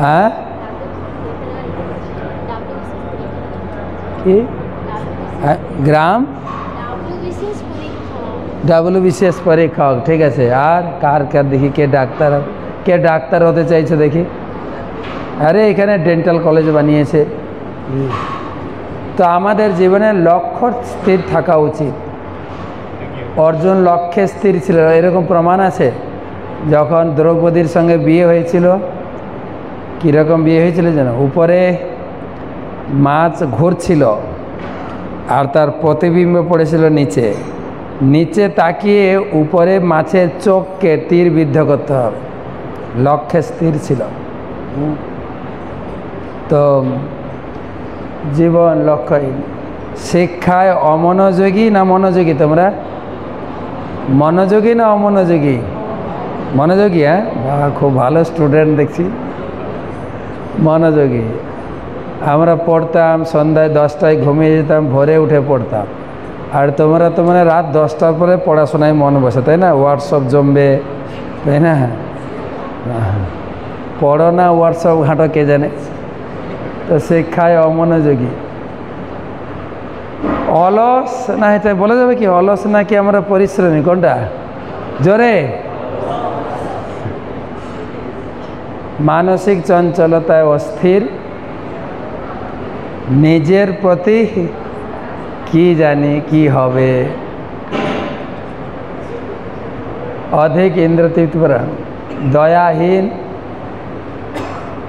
হ্যাঁ কি গ্রাম WBCS পরীক্ষা ঠিক আছে। আর কার কার দেখি কে ডাক্তার হতে চাইছে দেখি। আরে এখানে ডেন্টাল কলেজ বানিয়েছে। তো আমাদের জীবনের লক্ষ্য স্থির থাকা উচিত। অর্জুন লক্ষ্যে স্থির ছিল, এরকম প্রমাণ আছে। যখন দ্রৌপদীর সঙ্গে বিয়ে হয়েছিল, কীরকম বিয়ে হয়েছিল যেন, উপরে মাছ ঘুরছিল আর তার প্রতিবিম্ব পড়েছিল নিচে। নিচে তাকিয়ে উপরে মাছের চোখকে তীর বিদ্ধ করতে হবে, লক্ষ্যে স্থির ছিল। তো জীবন লক্ষ্যহীন। শিক্ষায় অমনোযোগী না মনোযোগী তোমরা? মনোযোগী না অমনোযোগী? মনোযোগী। হ্যাঁ, খুব ভালো স্টুডেন্ট দেখছি, মনোযোগী। আমরা পড়তাম সন্ধ্যায় 10টায়, ঘুমিয়ে যেতাম, ভোরে উঠে পড়তাম। আর তোমরা তো মানে রাত 10টার পরে পড়াশোনায় মন বসে, তাই না? হোয়াটসঅ্যাপ জমবে, তাই না? পড়ো না হোয়াটসঅ্যাপ ঘাঁটো, কে জানে। তো শিক্ষায় অমনোযোগী। অলস না, এটা বলা যাবে কি অলস নাকি আমরা পরিশ্রমী, কোনটা? জোরে। মানসিক চঞ্চলতায় অস্থির, নিজের প্রতি কি জানি কি হবে, অধিক ইন্দ্রতৃপ্তপরা, দয়াহীন,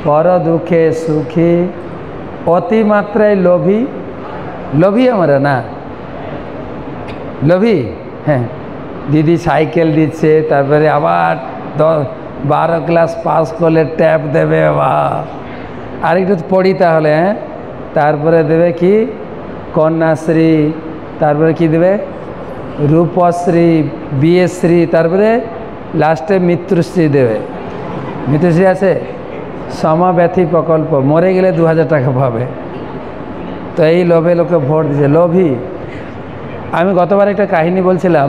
পর দুঃখে সুখী, অতিমাত্রায় লোভী। লোভী আমরা না? লোভী। হ্যাঁ, দিদি সাইকেল দিচ্ছে, তারপরে আবার 12 ক্লাস পাস করলে ট্যাব দেবে, বা আর একটু পড়ি তাহলে। হ্যাঁ, তারপরে দেবে কি কন্যাশ্রী, তারপরে কি দেবে রূপশ্রী, বিয়েশ্রী, তারপরে লাস্টে মৃত্যুশ্রী দেবে। মৃত্যুশ্রী আছে, সমাব্যথী প্রকল্প, মরে গেলে 2000 টাকা পাবে। তো এই লোভে লোকে ভোট দিচ্ছে, লোভী। আমি গতবার একটা কাহিনী বলছিলাম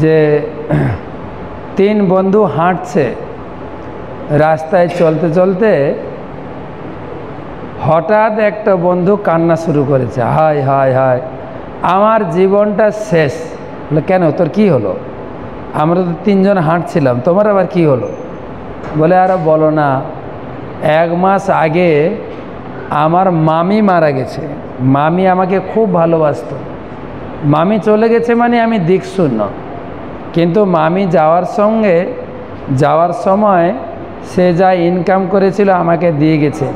যে 3 বন্ধু হাঁটছে, রাস্তায় চলতে চলতে হঠাৎ একটা বন্ধু কান্না শুরু করেছে, হায় হায় হায় আমার জীবনটা শেষ। বলে কেন, তোর কি হলো? আমরা তো 3 জন হাঁটছিলাম, তোমার আবার কি হলো? বলে আরে বলো না, 1 মাস আগে আমার মামি মারা গেছে। মামি আমাকে খুব ভালোবাসতো। মামি চলে গেছে মানে আমি দিকশূন্য, কিন্তু মামি যাওয়ার সময় সে যা ইনকাম করেছিল আমাকে দিয়ে গেছে,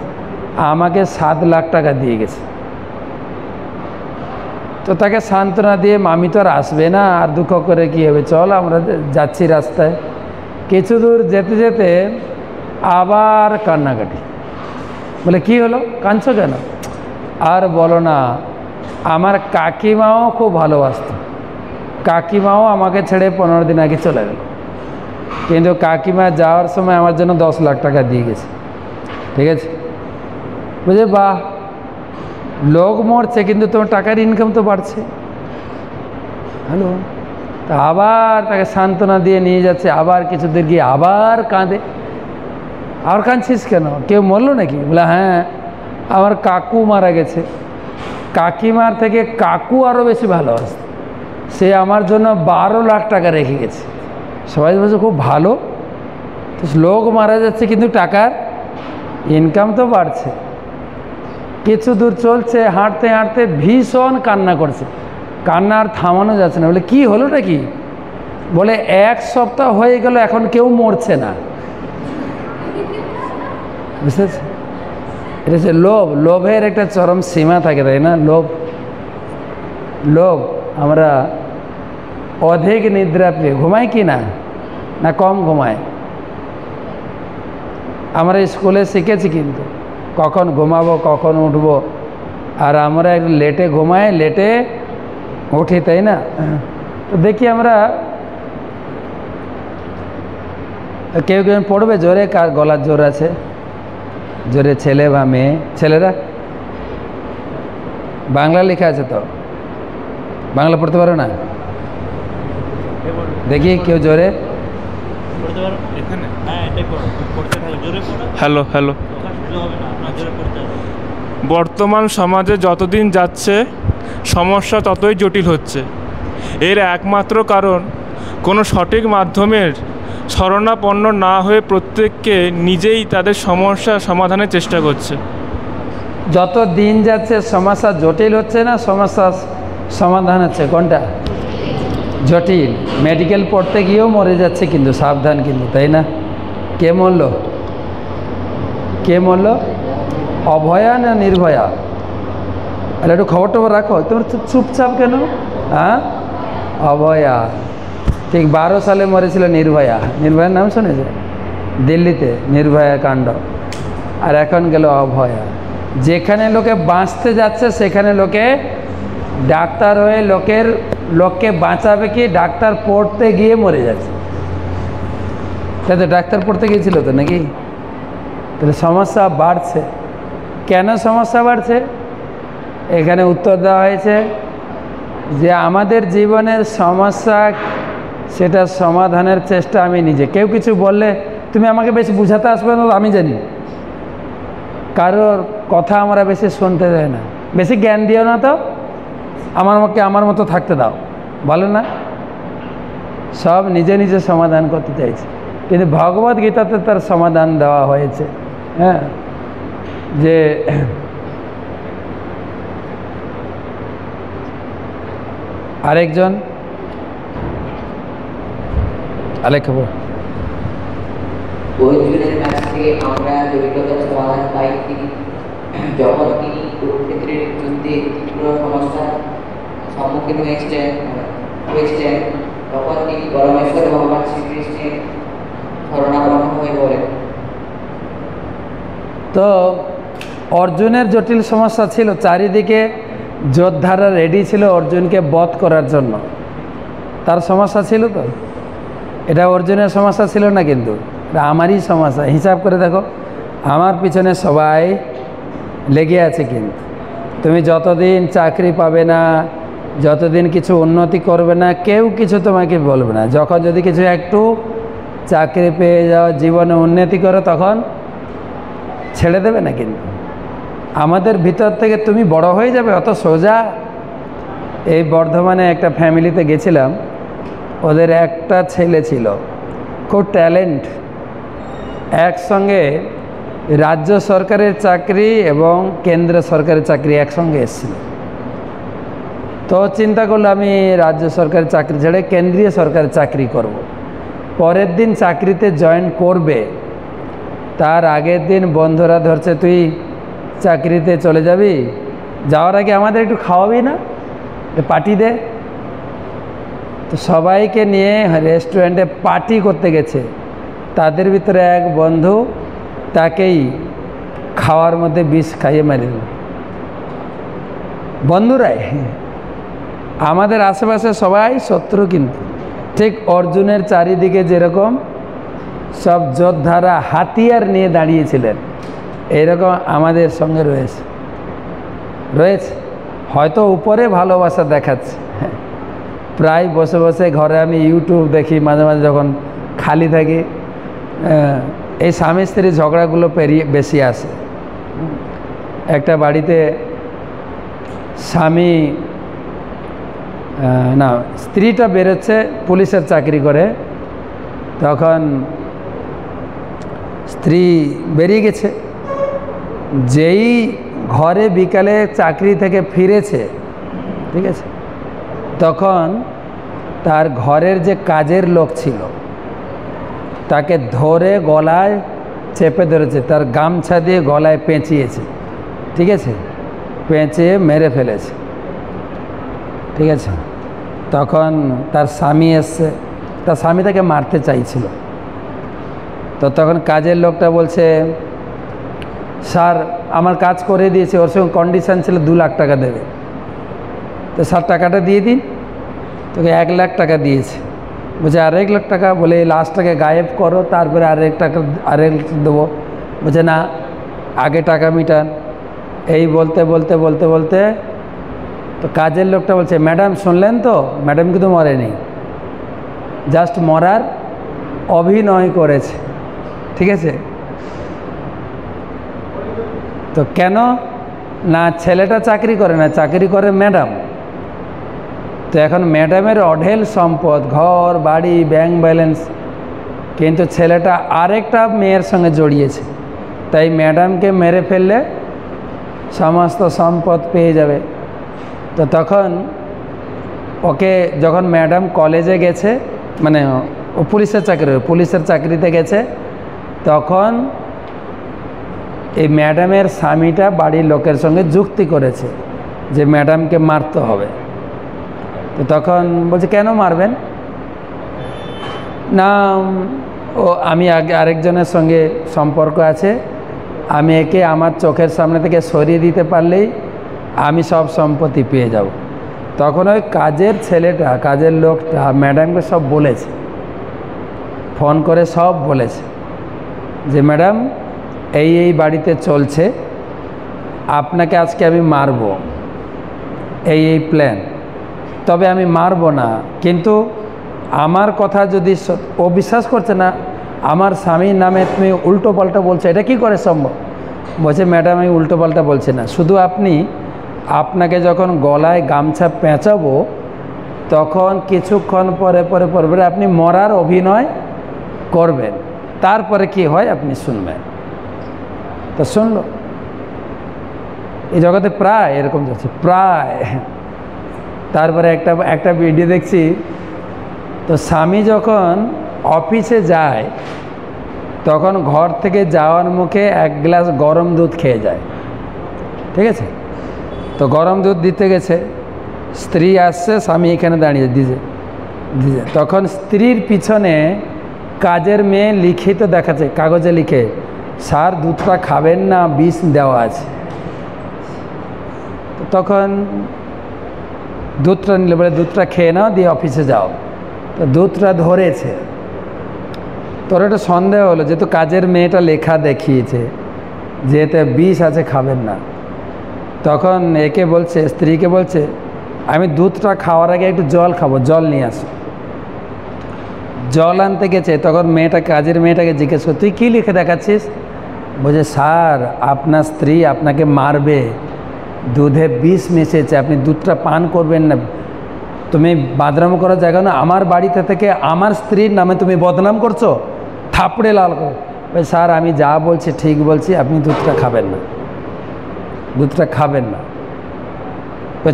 আমাকে 7 লাখ টাকা দিয়ে গেছে। তো তাকে সান্ত্বনা দিয়ে, মামি তো আর আসবে না, আর দুঃখ করে কী হবে, চল আমরা যাচ্ছি রাস্তায়। কিছু দূর যেতে যেতে আবার কান্নাকাটি। বলে কি হলো, কাঁদছো কেন? আর বলো না, আমার কাকিমাও খুব ভালোবাসত। কাকিমাও আমাকে ছেড়ে 15 দিন আগে চলে গেল, কিন্তু কাকিমা যাওয়ার সময় আমার জন্য 10 লাখ টাকা দিয়ে গেছে। ঠিক আছে, বুঝে বাহ, লোক মরছে কিন্তু তোমার টাকার ইনকাম তো বাড়ছে। হ্যালো, তা আবার তাকে সান্ত্বনা দিয়ে নিয়ে যাচ্ছে, আবার কিছু দূর গিয়ে আবার কাঁদে। আর কাঁদছিস কেন, কেউ মরলো নাকি? বলে হ্যাঁ, আমার কাকু মারা গেছে। কাকিমার থেকে কাকু আরও বেশি ভালোবাসে, সে আমার জন্য 12 লাখ টাকা রেখে গেছে। সবাই বলছে খুব ভালো। তো লোক মারা যাচ্ছে কিন্তু টাকার ইনকাম তো বাড়ছে। কিছু দূর চলছে, হাঁটতে হাঁটতে ভীষণ কান্না করছে, কান্না আর থামানো যাচ্ছে না। বলে কি হলোটা কি? বলে 1 সপ্তাহ হয়ে গেল এখন কেউ মরছে না। বুঝতেছে? এটা হচ্ছে লোভ। লোভের একটা চরম সীমা থাকে, তাই না? লোভ। আমরা অধিক নিদ্রা প্রিয়, ঘুমাই কি না? না কম ঘুমায়? আমরা স্কুলে শিখেছি কিন্তু কখন ঘুমাবো, কখন উঠবো। আর আমরা একটু লেটে ঘুমাই, লেটে উঠি, তাই না? তো দেখি আমরা, কেউ কেউ পড়বে জোরে, কার গলার জোর আছে জোরে, ছেলে বা মেয়ে? ছেলেরা বাংলা লেখা আছে তো, বাংলা পড়তে পারো না? দেখি কেউ জোরে। Hello hello. বর্তমান সমাজে যতদিন যাচ্ছে সমস্যা ততই জটিল হচ্ছে। এর একমাত্র কারণ কোনো সঠিক মাধ্যমের শরণাপন্ন না হয়ে প্রত্যেককে নিজেই তাদের সমস্যা সমাধানের চেষ্টা করছে। যত দিন যাচ্ছে সমস্যা জটিল হচ্ছে না সমস্যা সমাধান হচ্ছে? কোনটা জটিল? মেডিকেল পড়তে গিয়েও মরে যাচ্ছে কিন্তু, সাবধান কিন্তু, তাই না? কে মরল? কে মরল? অভয়া না নির্ভয়া? আরে একটু খবর টবর রাখো, তোমার চুপচাপ কেন? হ্যাঁ, অভয়া। ঠিক 12 সালে মরেছিল নির্ভয়া। নির্ভয়ার নাম শুনেছে? দিল্লিতে নির্ভয়া কাণ্ড। আর এখন গেল অভয়া। যেখানে লোকে বাঁচতে যাচ্ছে সেখানে লোকে ডাক্তার হয়ে লোককে বাঁচাবে কি ডাক্তার পড়তে গিয়ে মরে যাচ্ছে। তাই তো, ডাক্তার পড়তে গিয়েছিল তো নাকি? তাহলে সমস্যা বাড়ছে। কেন সমস্যা বাড়ছে? এখানে উত্তর দেওয়া হয়েছে যে আমাদের জীবনের সমস্যা, সেটা সমাধানের চেষ্টা আমি নিজে। কেউ কিছু বললে তুমি আমাকে বেশি বুঝাতে আসবে না, আমি জানি। কারোর কথা আমরা বেশি শুনতে দেয় না, বেশি জ্ঞান দিও না, তো আমার মতো থাকতে দাও, বলো না? সব নিজে নিজে সমাধান করতে চাইছে, কিন্তু ভগবদ গীতাতে তার সমাধান দেওয়া হয়েছে। হ্যাঁ, যে আরেকজন খবর অর্জুনের কাছ থেকে আমরা জটিলতার সমাধান পাই। যখন তিনি কুরুক্ষেত্রের যুদ্ধে তীব্র সমস্যার সম্মুখীন হয়েছিলেন তখন তিনি পরমেশ্বর ভগবান শ্রীকৃষ্ণের শরণাপন্ন হয়ে পড়েন। তো অর্জুনের জটিল সমস্যা ছিল, চারিদিকে যোদ্ধারা রেডি ছিল অর্জুনকে বধ করার জন্য। তার সমস্যা ছিল তো, এটা অর্জুনের সমস্যা ছিল না, কিন্তু এটা আমারই সমস্যা। হিসাব করে দেখো, আমার পিছনে সবাই লেগে আছে। কিন্তু তুমি যতদিন চাকরি পাবে না, যতদিন কিছু উন্নতি করবে না, কেউ কিছু তোমাকে বলবে না। যখন যদি কিছু একটু চাকরি পেয়ে যাও, জীবনে উন্নতি করো, তখন ছেড়ে দেবে না। কিন্তু আমাদের ভিতর থেকে তুমি বড় হয়ে যাবে অত সোজা? এই বর্ধমানে একটা ফ্যামিলিতে গেছিলাম, ওদের একটা ছেলে ছিল, খুব ট্যালেন্ট। একসঙ্গে রাজ্য সরকারের চাকরি এবং কেন্দ্র সরকারের চাকরি একসঙ্গে এসেছিল। তো চিন্তা করলো আমি রাজ্য সরকারের চাকরি ছেড়ে কেন্দ্রীয় সরকারের চাকরি করব। পরের দিন চাকরিতে জয়েন করবে, তার আগের দিন বন্ধুরা ধরছে তুই চাকরিতে চলে যাবি, যাওয়ার আগে আমাদের একটু খাওয়াবি না, পার্টি দে। তো সবাইকে নিয়ে রেস্টুরেন্টে পার্টি করতে গেছে। তাদের ভিতরে এক বন্ধু তাকেই খাওয়ার মধ্যে বিষ খাইয়ে মেরে দিল। বন্ধুরাই, আমাদের আশেপাশে সবাই শত্রু, কিন্তু ঠিক অর্জুনের চারিদিকে যেরকম সব যোদ্ধারা হাতিয়ার নিয়ে দাঁড়িয়েছিলেন, এইরকম আমাদের সঙ্গে রয়েছে। হয়তো উপরে ভালোবাসা দেখাচ্ছে। প্রায় বসে বসে ঘরে আমি ইউটিউব দেখি, মাঝে মাঝে যখন খালি থাকি, এই স্বামী স্ত্রীর ঝগড়াগুলো বেশি আসে। একটা বাড়িতে স্বামী না, স্ত্রীটা বেরোচ্ছে, পুলিশের চাকরি করে। তখন স্ত্রী বেরিয়ে গেছে, যেই ঘরে বিকালে চাকরি থেকে ফিরেছে, ঠিক আছে, তখন তার ঘরের যে কাজের লোক ছিল তাকে ধরে গলায় চেপে ধরেছে, তার গামছা দিয়ে গলায় পেঁচিয়েছে, ঠিক আছে, পেঁচিয়ে মেরে ফেলেছে, ঠিক আছে। তখন তার স্বামী এসছে, তার স্বামী তাকে মারতে চাইছিল। তো তখন কাজের লোকটা বলছে, স্যার আমার কাজ করে দিয়েছে, ওর সঙ্গে কন্ডিশান ছিল 2 লাখ টাকা দেবে। তো স্যার টাকাটা দিয়ে দিন। তোকে 1 লাখ টাকা দিয়েছে। বলছে 1.5 লাখ টাকা? বলে লাস্টটাকে গায়েব করো, তারপরে 1.5 টাকা 1.5 দেবো। বলছে না, আগে টাকা মিটান। এই বলতে বলতে বলতে বলতে তো কাজের লোকটা বলছে, ম্যাডাম শুনলেন তো, ম্যাডাম কিন্তু মরেনি, জাস্ট মরার অভিনয় করেছে, ঠিক আছে? তো কেন না, ছেলেটা চাকরি করে না, চাকরি করে ম্যাডাম। তো এখন ম্যাডামের অঢেল সম্পদ, ঘর বাড়ি ব্যাংক ব্যালেন্স, কিন্তু ছেলেটা আরেকটা মেয়ের সঙ্গে জড়িয়েছে, তাই ম্যাডামকে মেরে ফেললে সমস্ত সম্পদ পেয়ে যাবে। তো তখন ওকে যখন ম্যাডাম কলেজে গেছে, মানে ও পুলিশের চাকরিতে গেছে, তখন এই ম্যাডামের স্বামীটা বাড়ির লোকের সঙ্গে যুক্তি করেছে যে ম্যাডামকে মারতে হবে। তো তখন বলছে কেন মারবেন না, ও আমি আরেকজনের সঙ্গে সম্পর্ক আছে, আমি একে আমার চোখের সামনে থেকে সরিয়ে দিতে পারলেই আমি সব সম্পত্তি পেয়ে যাব। তখন ওই কাজের লোকটা ম্যাডামকে সব বলেছে, ফোন করে সব বলেছে যে ম্যাডাম এই বাড়িতে চলছে, আপনাকে আজকে আমি মারব, এই প্ল্যান, তবে আমি মারব না, কিন্তু আমার কথা যদি ও বিশ্বাস করছে না, আমার স্বামীর নামে তুমি উল্টো পাল্টা বলছো, এটা কি করে সম্ভব? বলছে ম্যাডাম আমি উল্টো পাল্টা বলছি না, শুধু আপনাকে যখন গলায় গামছা পেঁচাবো তখন কিছুক্ষণ পরে আপনি মরার অভিনয় করবেন, তারপরে কি হয় আপনি শুনবেন। তো শুনলো, এই জগতে প্রায় এরকম যাচ্ছে, প্রায়। তারপরে একটা ভিডিও দেখছি, তো স্বামী যখন অফিসে যায় তখন ঘর থেকে যাওয়ার মুখে এক গ্লাস গরম দুধ খেয়ে যায়, ঠিক আছে? তো গরম দুধ দিতে গেছে, স্ত্রী আসছে, স্বামী এখানে দাঁড়িয়ে দিছে, তখন স্ত্রীর পিছনে কাজের মেয়ে লিখিত দেখাচ্ছে, কাগজে লিখে, স্যার দুধটা খাবেন না, বিষ দেওয়া আছে। তখন দুধটা নিলে বলে দুধটা খেয়ে নাও, দিয়ে অফিসে যাও। তো দুধটা ধরেছে, তোর একটা সন্দেহ হলো, যেহেতু কাজের মেয়েটা লেখা দেখিয়েছে যে এতে বিষ আছে, খাবেন না। তখন একে বলছে, স্ত্রীকে বলছে, আমি দুধটা খাওয়ার আগে একটু জল খাবো, জল নিয়ে আসো। জল আনতে গেছে, তখন কাজের মেয়েটাকে জিজ্ঞেস করে, তুই কী লিখে দেখাচ্ছিস? বলছে স্যার আপনার স্ত্রী আপনাকে মারবে, দুধে বিষ মিশেছে, আপনি দুধটা পান করবেন না, তুমি বাদরাম করার জায়গা না, আমার বাড়িতে থেকে আমার স্ত্রীর নামে তুমি বদনাম করছো, থাপড়ে লাল করো। স্যার আমি যা বলছি ঠিক বলছি, আপনি দুধটা খাবেন না, দুধটা খাবেন না।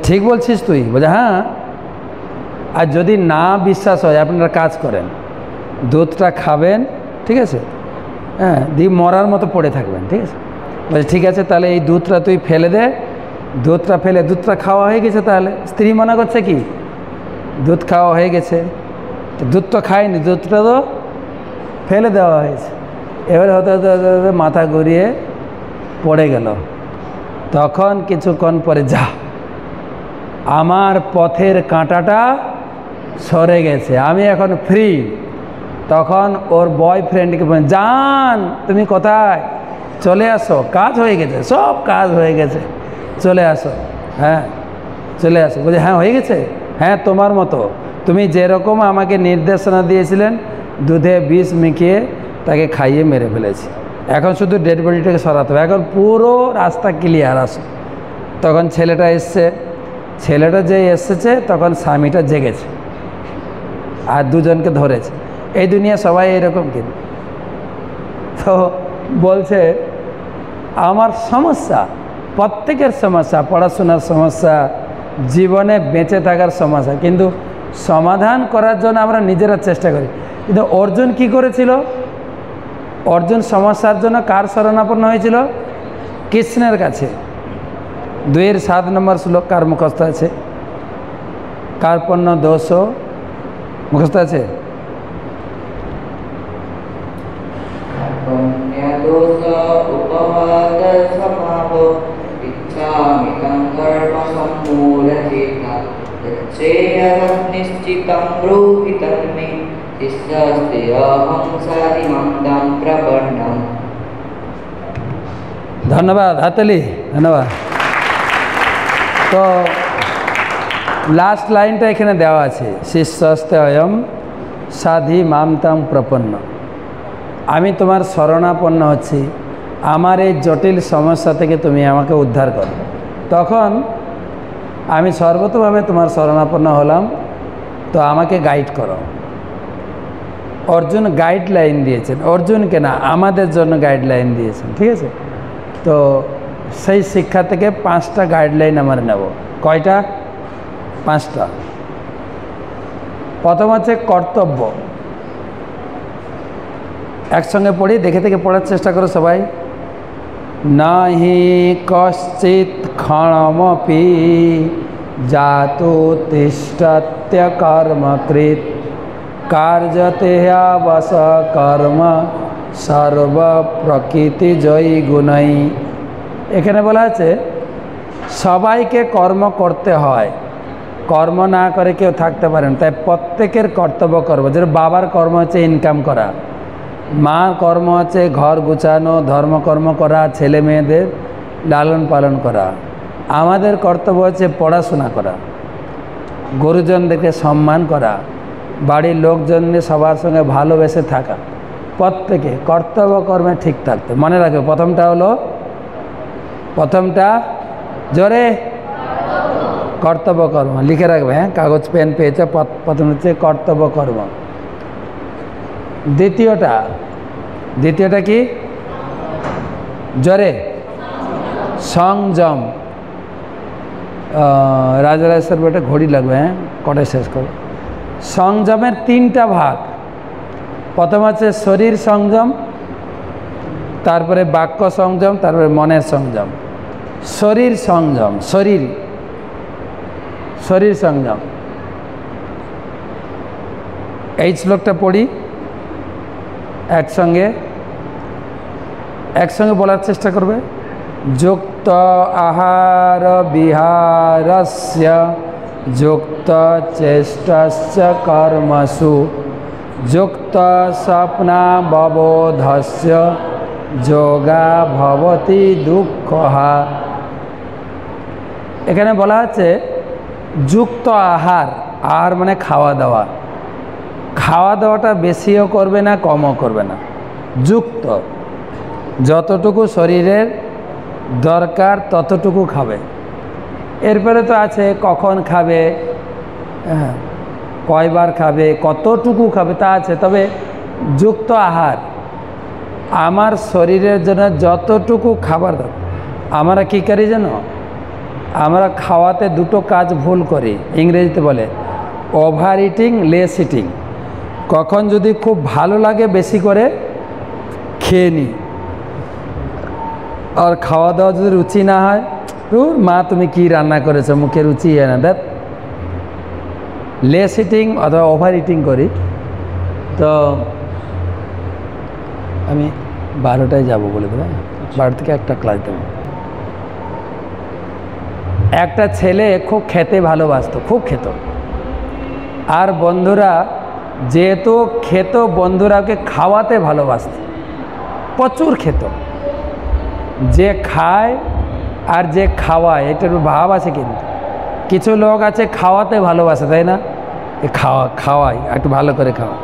ঠিক বলছিস তুই? বলছে হ্যাঁ। আর যদি না বিশ্বাস হয় আপনারা কাজ করেন, দুধটা খাবেন, ঠিক আছে, হ্যাঁ, দিয়ে মরার মতো পড়ে থাকবেন, ঠিক আছে? বলছে ঠিক আছে, তাহলে এই দুধটা তুই ফেলে দে। দুধটা খাওয়া হয়ে গেছে। তাহলে স্ত্রী মনে করছে কি দুধ খাওয়া হয়ে গেছে, তো দুধ তো খায়নি, দুধটা তো ফেলে দেওয়া হয়েছে। এবারে হতে মাথা ঘুরিয়ে পড়ে গেল। তখন কিছুক্ষণ পরে, যা আমার পথের কাঁটাটা সরে গেছে, আমি এখন ফ্রি। তখন ওর বয়ফ্রেন্ডকে বলেন, জান তুমি কোথায়, চলে আসো, কাজ হয়ে গেছে, সব কাজ হয়ে গেছে, চলে আসো। হ্যাঁ চলে আসো। বলছে হ্যাঁ হয়ে গেছে, হ্যাঁ তোমার মতো, তুমি যেরকম আমাকে নির্দেশনা দিয়েছিলেন দুধে বিষ মিশিয়ে তাকে খাইয়ে মেরে ফেলেছি, এখন শুধু ডেড বডিটাকে সরাতে হবে, এখন পুরো রাস্তা ক্লিয়ার। আসো। তখন ছেলেটা এসছে, ছেলেটা যে এসেছে তখন স্বামীটা জেগেছে আর দুজনকে ধরেছে। এই দুনিয়া সবাই এরকম কিন্তু। তো বলছে আমার সমস্যা, প্রত্যেকের সমস্যা, পড়াশোনার সমস্যা, জীবনে বেঁচে থাকার সমস্যা, কিন্তু সমাধান করার জন্য আমরা নিজেরা চেষ্টা করি। কিন্তু অর্জুন কি করেছিল? অর্জুন সমস্যার জন্য কার শরণাপন্ন হয়েছিল? কৃষ্ণের কাছে। 2-7 নম্বর শ্লোক কার মুখস্থ আছে? কার্পণ্য দোষ মুখস্থ আছে? ধন্যবাদ, হাততালি, ধন্যবাদ। তো লাস্ট লাইনটা এখানে দেওয়া আছে, শিষ্যস্তে অয়ম সাধি মামতাম প্রপন্ন, আমি তোমার শরণাপন্ন হচ্ছি, আমার এই জটিল সমস্যা থেকে তুমি আমাকে উদ্ধার করো। তখন আমি সর্বতভাবে তোমার শরণাপন্ন হলাম, তো আমাকে গাইড করো। অর্জুন গাইডলাইন দিয়েছেন, অর্জুনকে না আমাদের জন্য গাইডলাইন দিয়েছেন, ঠিক আছে। তো সেই শিক্ষা থেকে 5টা গাইডলাইন আমরা নেব। কয়টা? 5টা। প্রথম হচ্ছে কর্তব্য। একসঙ্গে পড়ি, দেখে দেখে পড়ার চেষ্টা করো সবাই। নাহি কশ্চিৎ ক্ষণমপি জাতো তিষ্ঠত্য কর্মকৃত কার্যতে বস কর্ম সর্ব প্রকৃতি জয়ী গুণই। এখানে বলা আছে সবাইকে কর্ম করতে হয়, কর্ম না করে কেউ থাকতে পারেন, তাই প্রত্যেকের কর্তব্য করব। যেটা বাবার কর্ম হচ্ছে ইনকাম করা, মার কর্ম হচ্ছে ঘর গুছানো, ধর্মকর্ম করা, ছেলে মেয়েদের লালন পালন করা। আমাদের কর্তব্য হচ্ছে পড়াশোনা করা, গুরুজনদেরকে সম্মান করা, বাড়ির লোকজনদের সবার সঙ্গে ভালোবেসে থাকা। প্রত্যেকে কর্তব্য কর্মে ঠিক থাকতে। মনে রাখবে প্রথমটা জোরে কর্তব্য কর্ম লিখে রাখবে, হ্যাঁ, কাগজ পেন পেয়েছে। প্রথম হচ্ছে কর্তব্য কর্ম। দ্বিতীয়টা কি? জোরে সংযম। রাজারাজের বইটা ঘড়ি লাগবে, হ্যাঁ, কটায় শেষ করো। সংযমের 3টা ভাগ। প্রথম হচ্ছে শরীর সংযম, তারপরে বাক্য সংযম, তারপরে মনের সংযম। শরীর সংযম, শরীর সংযম। এই শ্লোকটা পড়ি একসঙ্গে বলার চেষ্টা করবে। যুক্ত আহার বিহারস্য যুক্ত চেষ্টস্য কর্মসু যুক্ত স্বপ্নাববোধস্য যোগা ভবতি দুঃখহা। এখানে বলা হচ্ছে যুক্ত আহার, আহার মানে খাওয়া দাওয়া। খাওয়া দাওয়াটা বেশিও করবে না, কমও করবে না, যুক্ত। যতটুকু শরীরের দরকার ততটুকু খাবে। এরপরে তো আছে কখন খাবে, হ্যাঁ, কয়বার খাবে, কতটুকু খাবে তা আছে। তবে যুক্ত আহার, আমার শরীরের জন্য যতটুকু খাবার দরকার। আমরা কী করি জানো? আমরা খাওয়াতে 2টো কাজ ভুল করি, ইংরেজিতে বলে ওভার ইটিং, লেস ইটিং। কখন যদি খুব ভালো লাগে বেশি করে খেয়ে নিই, আর খাওয়া দাওয়া যদি রুচি না হয়, মা তুমি কি রান্না করেছো, মুখে রুচি হয় না, দ্যাট লেস ইটিং অথবা ওভার ইটিং করি। তো আমি 12টায় যাবো বলে দেবো, 12 থেকে 1টা ক্লাস দেবো। একটা ছেলে খুব খেতে ভালোবাসতো, খুব খেত। আর বন্ধুরা যেহেতু খেত, বন্ধুরাকে খাওয়াতে ভালোবাসত, প্রচুর খেত। যে খায় আর যে খাওয়ায় এটার ভাব আছে। কিন্তু কিছু লোক আছে খাওয়াতে ভালোবাসে, তাই না? খাওয়াই একটু ভালো করে খাওয়া।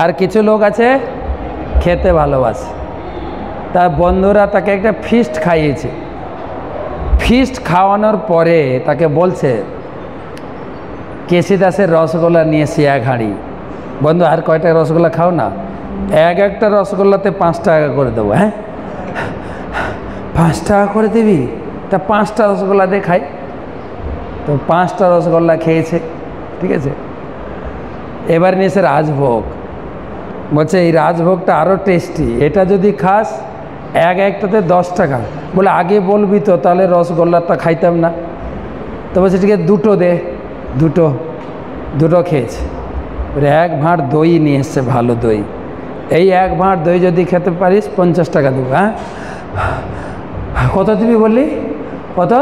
আর কিছু লোক আছে খেতে ভালোবাসে। তার বন্ধুরা তাকে একটা ফিস্ট খাইয়েছে। ফিস্ট খাওয়ানোর পরে তাকে বলছে কেসি দাসের রসগোল্লা নিয়ে এসে 1 হাঁড়ি। বন্ধু আর কয়টা রসগোল্লা খাও না, একটা রসগোল্লাতে 5 টাকা করে দেবো। হ্যাঁ, 5 টাকা করে দিবি? তা 5টা রসগোল্লা দিয়ে খাই। তো 5টা রসগোল্লা খেয়েছে, ঠিক আছে। এবার নিয়েছে রাজভোগ। বলছে এই রাজভোগটা আরও টেস্টি, এটা যদি খাস একটাতে 10 টাকা। বলে আগে বলবি তো, তাহলে রসগোল্লাটা খাইতাম না। তো বলছে ঠিক আছে 2টো দে। দুটো খেয়েছে। 1 ভাঁড় দই নিয়ে এসছে, ভালো দই। এই 1 ভাঁড় দই যদি খেতে পারিস 50 টাকা দেবো। হ্যাঁ, কত দিবি বললি? কত?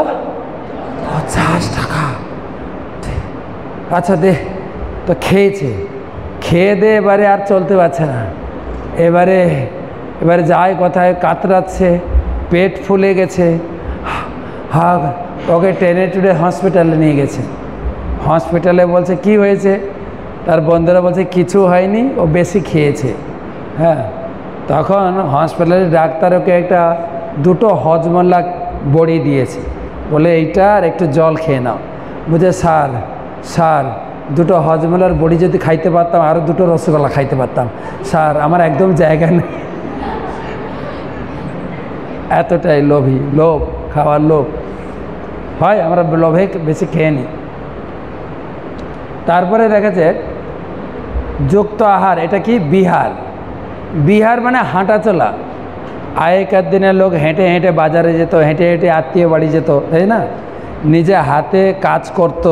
50 টাকা। আচ্ছা দে। তো খেয়েছে, খেয়ে দে এবারে আর চলতে পারছে না। এবারে যায় কোথায়, কাতরাচ্ছে, পেট ফুলে গেছে। ওকে টেনে টুনে হসপিটালে নিয়ে গেছে। হসপিটালে বলছে কি হয়েছে? তার বন্ধুরা বলছে কিছু হয়নি, ও বেশি খেয়েছে। হ্যাঁ, তখন হসপিটালের ডাক্তার ওকে একটা 2টো হজমোলা বড়ি দিয়েছে, বলে এইটা আর একটু জল খেয়ে নাও। বুঝে স্যার 2টো হজমোলার বড়ি যদি খাইতে পারতাম, আরও 2টো রসগোল্লা খাইতে পারতাম স্যার, আমার একদম জায়গা নেই। এতটাই লোভ, খাওয়ার লোভ হয়, আমরা লোভে বেশি খেয়ে নিই। তারপরে দেখেছে যুক্ত আহার, এটা কি বিহার মানে হাঁটা চলা। আগেকার দিনের লোক হেঁটে হেঁটে বাজারে যেত, হেঁটে হেঁটে আত্মীয় বাড়ি যেত, তাই না? নিজে হাতে কাজ করত,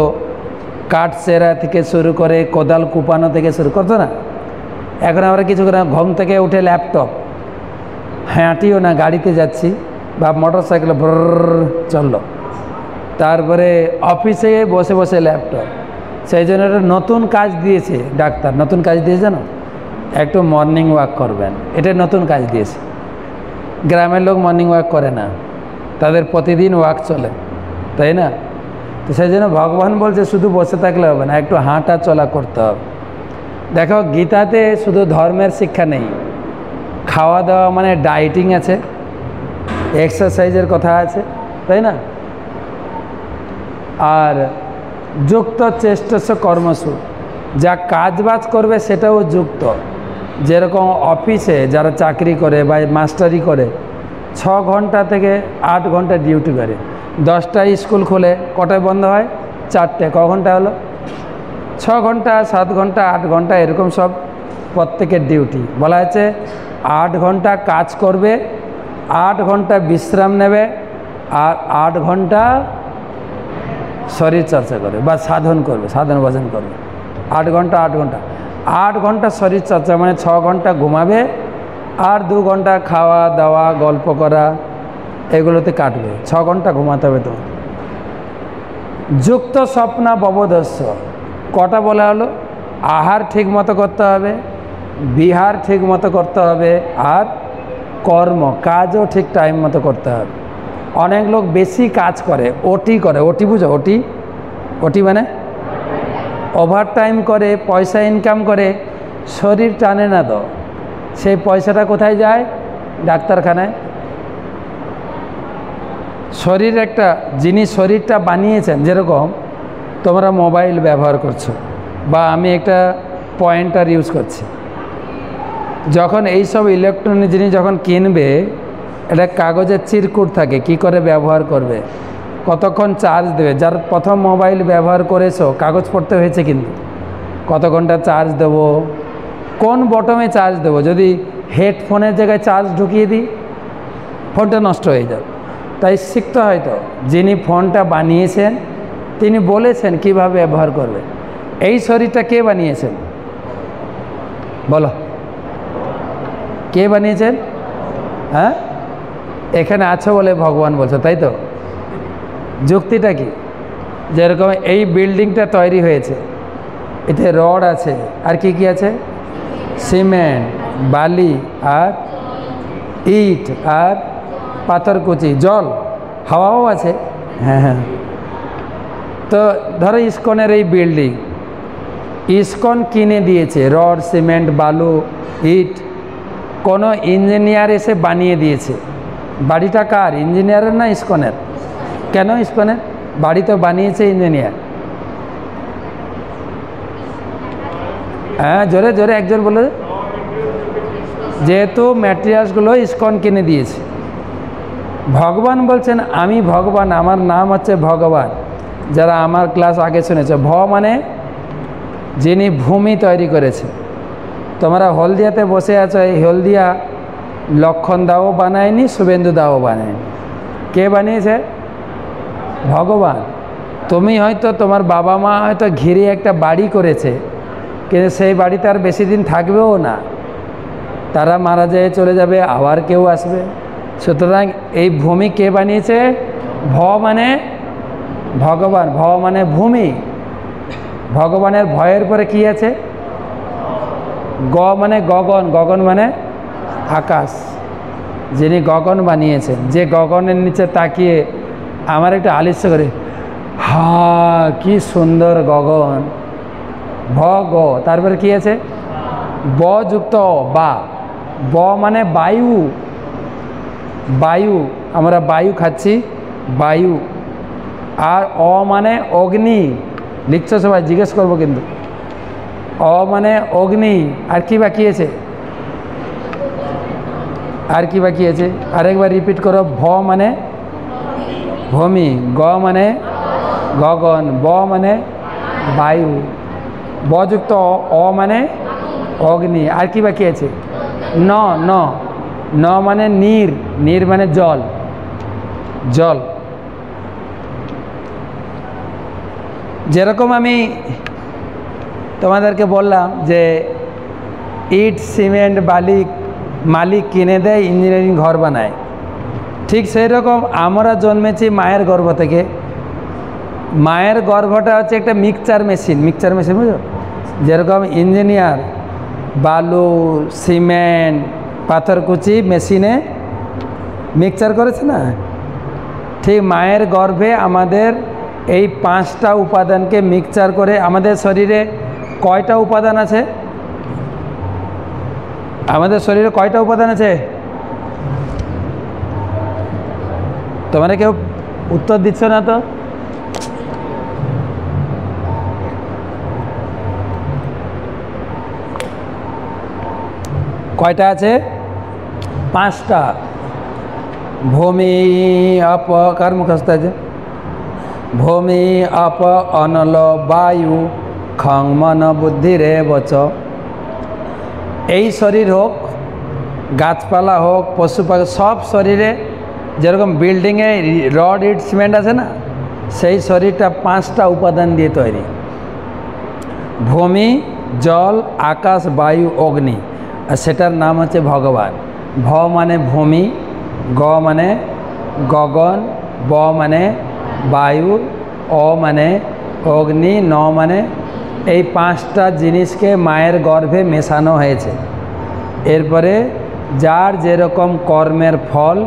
কাঠ সেরা থেকে শুরু করে কোদাল কুপানো থেকে শুরু করতো না। এখন আমরা কিছু করে ঘুম থেকে উঠে ল্যাপটপ, হাঁটিও না, গাড়িতে যাচ্ছি বা মোটর সাইকেল চললো, তারপরে অফিসে বসে বসে ল্যাপটপ। সেই জন্য একটা নতুন কাজ দিয়েছে ডাক্তার, নতুন কাজ দিয়েছে না, একটু মর্নিং ওয়াক করবেন, এটা নতুন কাজ দিয়েছে। গ্রামের লোক মর্নিং ওয়াক করে না, তাদের প্রতিদিন ওয়াক চলে, তাই না? তো সেই জন্য ভগবান বলছে শুধু বসে থাকলে হবে না, একটু হাঁটা চলা করতে হবে। দেখো গীতাতে শুধু ধর্মের শিক্ষা নেই, খাওয়া দাওয়া মানে ডায়েটিং আছে, এক্সারসাইজের কথা আছে, তাই না? আর যুক্ত চেষ্টস্য কর্মসু, যা কাজবাজ করবে সেটাও যুক্ত। যেরকম অফিসে যারা চাকরি করে বা মাস্টারি করে 6 ঘন্টা থেকে 8 ঘন্টা ডিউটি করে, 10টায় স্কুল খোলে, কটায় বন্ধ হয়? 4টে। ক ঘন্টা হলো? 6 ঘন্টা, 7 ঘন্টা, 8 ঘন্টা, এরকম সব প্রত্যেকের ডিউটি। বলা হয়েছে 8 ঘন্টা কাজ করবে, 8 ঘন্টা বিশ্রাম নেবে, আর 8 ঘন্টা শরীর চর্চা করবে বা সাধন করবে, সাধন ভজন করবে। 8 ঘন্টা 8 ঘন্টা 8 ঘন্টা শরীর চর্চা মানে 6 ঘন্টা ঘুমাবে, আর 2 ঘন্টা খাওয়া দাওয়া গল্প করা এগুলোতে কাটবে। 6 ঘন্টা ঘুমাতে হবে। তো যুক্ত স্বপ্না ববোধস্য, কটা বলা হলো? আহার ঠিক মতো করতে হবে, বিহার ঠিক মতো করতে হবে, আর কর্ম কাজও ঠিক টাইম মতো করতে হবে। অনেক লোক বেশি কাজ করে, ওটি করে, ওটি বুঝো? ওটি মানে ওভার টাইম করে, পয়সা ইনকাম করে, শরীর টানে না। তো সেই পয়সাটা কোথায় যায়? ডাক্তারখানায়। শরীর একটা জিনিস, শরীরটা বানিয়েছেন, যেরকম তোমরা মোবাইল ব্যবহার করছো বা আমি একটা পয়েন্টার ইউজ করছি, যখন এইসব ইলেকট্রনিক জিনিস যখন কিনবে, এটা কাগজের চিরকুট থাকে, কি করে ব্যবহার করবে, কতক্ষণ চার্জ দেবে। যার প্রথম মোবাইল ব্যবহার করেছো কাগজ পড়তে হয়েছে, কিন্তু কত ঘন্টা চার্জ দেবো, কোন বটমে চার্জ দেবো। যদি হেডফোনের জায়গায় চার্জ ঢুকিয়ে দিই, ফোনটা নষ্ট হয়ে যাবে। তাই শিখতে হয়। তো যিনি ফোনটা বানিয়েছেন তিনি বলেছেন কিভাবে ব্যবহার করবে। এই শরীরটা কে বানিয়েছেন বলো? কে বানিয়েছেন? হ্যাঁ, এখানে আছো বলে ভগবান বলছো, তাই তো? যুক্তিটা কি? যেরকম এই বিল্ডিংটা তৈরি হয়েছে, এতে রড আছে, আর কি কি আছে? সিমেন্ট, বালি, আর ইট, আর পাথরকুচি, জল, হাওয়াও আছে। হ্যাঁ হ্যাঁ। তো ধরো ইস্কনের এই বিল্ডিং, ইস্কন কিনে দিয়েছে রড, সিমেন্ট, বালু, ইট, কোনো ইঞ্জিনিয়ার এসে বানিয়ে দিয়েছে। বাড়িটা কার? ইঞ্জিনিয়ারের না ইস্কনের? কেন ইস্কনের? বাড়ি তো বানিয়েছে ইঞ্জিনিয়ার। হ্যাঁ, জোরে জোরে একজন বলে। যেহেতু ম্যাটেরিয়ালসগুলো ইস্কন কিনে দিয়েছে। ভগবান বলছেন আমি ভগবান, আমার নাম হচ্ছে ভগবান। যারা আমার ক্লাস আগে শুনেছে, ভ মানে যিনি ভূমি তৈরি করেছে। তোমরা হলদিয়াতে বসে আছো, এই হলদিয়া লক্ষণ দাও বানায়নি, শুভেন্দু দাও বানায়নি। কে বানিয়েছে? ভগবান। তুমি হয়তো, তোমার বাবা মা হয়তো ঘিরে একটা বাড়ি করেছে, কিন্তু সেই বাড়িতে আর বেশি দিন থাকবেও না, তারা মারা যেয়ে চলে যাবে, আবার কেউ আসবে। সুতরাং এই ভূমি কে বানিয়েছে? ভ মানে ভগবান, ভ মানে ভূমি। ভগবানের ভয়ের পরে কি আছে? গ মানে গগন, গগন মানে আকাশ। যিনি গগন বানিয়েছেন, যে গগনের নিচে তাকিয়ে আমার একটু আলিস্য করে, হা কি সুন্দর গগন, ভ গ, তারপরে কি আছে ব যুক্ত অ, বা। ব মানে বায়ু, বায়ু, আমরা বায়ু খাচ্ছি, বায়ু। আর অ মানে অগ্নি, লিখছো সবাই, জিজ্ঞেস করবো কিন্তু। অ মানে অগ্নি। আর কি বাকি আছে, আর কি বাকি আছে, আরেকবার রিপিট করো। ভ মানে ভূমি, গ মানে গগন, ব মানে বায়ু, বযুক্ত অ মানে অগ্নি। আর কি বাকি আছে, ন, ন, ন মানে নীর, নীর মানে জল, জল। যেরকম আমি তোমাদেরকে বললাম যে ইট সিমেন্ট বালি মালিক কিনে দেয়, ইঞ্জিনিয়ারিং ঘর বানায়, ঠিক সেই রকম আমরা জন্মেছি মায়ের গর্ভ থেকে। মায়ের গর্ভটা হচ্ছে একটা মিক্সচার মেশিন, মিক্সচার মেশিন বুঝো, যেরকম ইঞ্জিনিয়ার বালু সিমেন্ট পাথরকুচি মেশিনে মিক্সচার করেছে না, ঠিক মায়ের গর্ভে আমাদের এই 5টা উপাদানকে মিক্সচার করে। আমাদের শরীরে কয়টা উপাদান আছে, আমাদের শরীরে কয়টা উপাদান আছে, তোমরা কেউ উত্তর দিচ্ছ না তো? কয়টা আছে, 5টা। ভূমি আপ, কার মুখস্থ আছে, ভূমি আপ অনল বায়ু খং মন বুদ্ধি রে বচ। এই শরীর হোক, গাছপালা হোক, পশু পাখি, সব শরীরে যেরকম বিল্ডিংয়ে রড ইট সিমেন্ট আছে না, সেই শরীরটা 5টা উপাদান দিয়ে তৈরি। ভূমি, জল, আকাশ, বায়ু, অগ্নি, আর সেটার নাম হচ্ছে ভগবান। ভ মানে ভূমি, গ মানে গগন, ব মানে বায়ু, অ মানে অগ্নি, ন মানে এই 5টা জিনিসকে মায়ের গর্ভে মেশানো হয়েছে। এরপরে যার যেরকম কর্মের ফল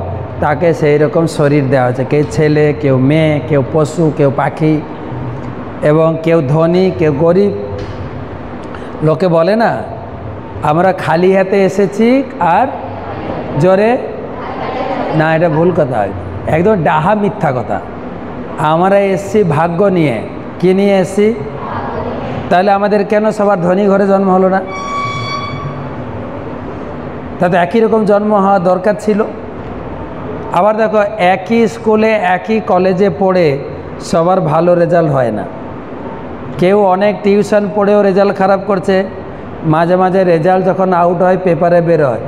তাকে সেই রকম শরীর দেওয়া হয়েছে, কেউ ছেলে, কেউ মেয়ে, কেউ পশু, কেউ পাখি, এবং কেউ ধনী, কেউ গরিব। লোকে বলে না আমরা খালি হাতে এসেছি আর জোরে, না এটা ভুল কথা, একদম ডাহা মিথ্যা কথা। আমরা এসছি ভাগ্য নিয়ে, কি নিয়ে এসছি, তাহলে আমাদের কেন সবার ধনী ঘরে জন্ম হলো না? তাতে একই রকম জন্ম হওয়া দরকার ছিল। আবার দেখো একই স্কুলে একই কলেজে পড়ে সবার ভালো রেজাল্ট হয় না, কেউ অনেক টিউশন পড়েও রেজাল্ট খারাপ করছে। মাঝে মাঝে রেজাল্ট যখন আউট হয়, পেপারে বের হয়,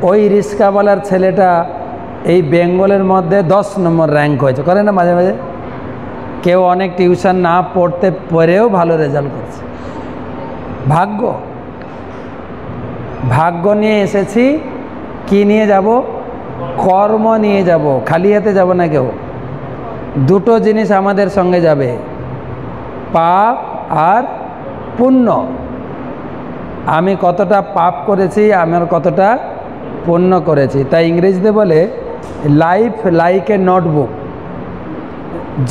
ওই রিক্সাওয়ালার ছেলেটা এই বেঙ্গলের মধ্যে 10 নম্বর র্যাঙ্ক হয়েছে, করে না মাঝে মাঝে। কেউ অনেক টিউশন না পড়তে পড়েও ভালো রেজাল্ট করছে। ভাগ্য, ভাগ্য নিয়ে এসেছি, কি নিয়ে যাব, কর্ম নিয়ে যাব, খালি হাতে যাব না কেউ। দুটো জিনিস আমাদের সঙ্গে যাবে, পাপ আর পুণ্য। আমি কতটা পাপ করেছি, আমার কতটা পুণ্য করেছি। তাই ইংরেজিতে বলে লাইফ লাইক এ নোটবুক,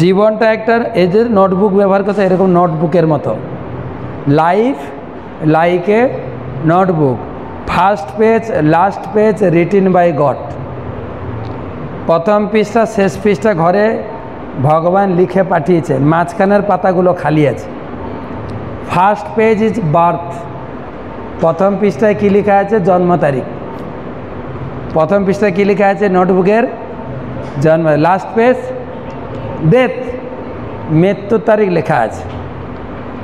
জীবনটা একটা এই যে নোটবুক ব্যবহার করছে, এরকম নোটবুকের মতো। Life like a notebook, first page last page written by God. প্রথম পৃষ্ঠা শেষ পৃষ্ঠা ঘরে ভগবান লিখে পাঠিয়েছেন, মাঝখানের পাতাগুলো খালি আছে। ফার্স্ট পেজ ইজ বার্থ, প্রথম পৃষ্ঠায় কী লেখা আছে, জন্ম তারিখ। প্রথম পৃষ্ঠায় কী লেখা আছে, নোটবুকের জন্ম। লাস্ট পেজ ডেথ, মৃত্যুর তারিখ লেখা আছে।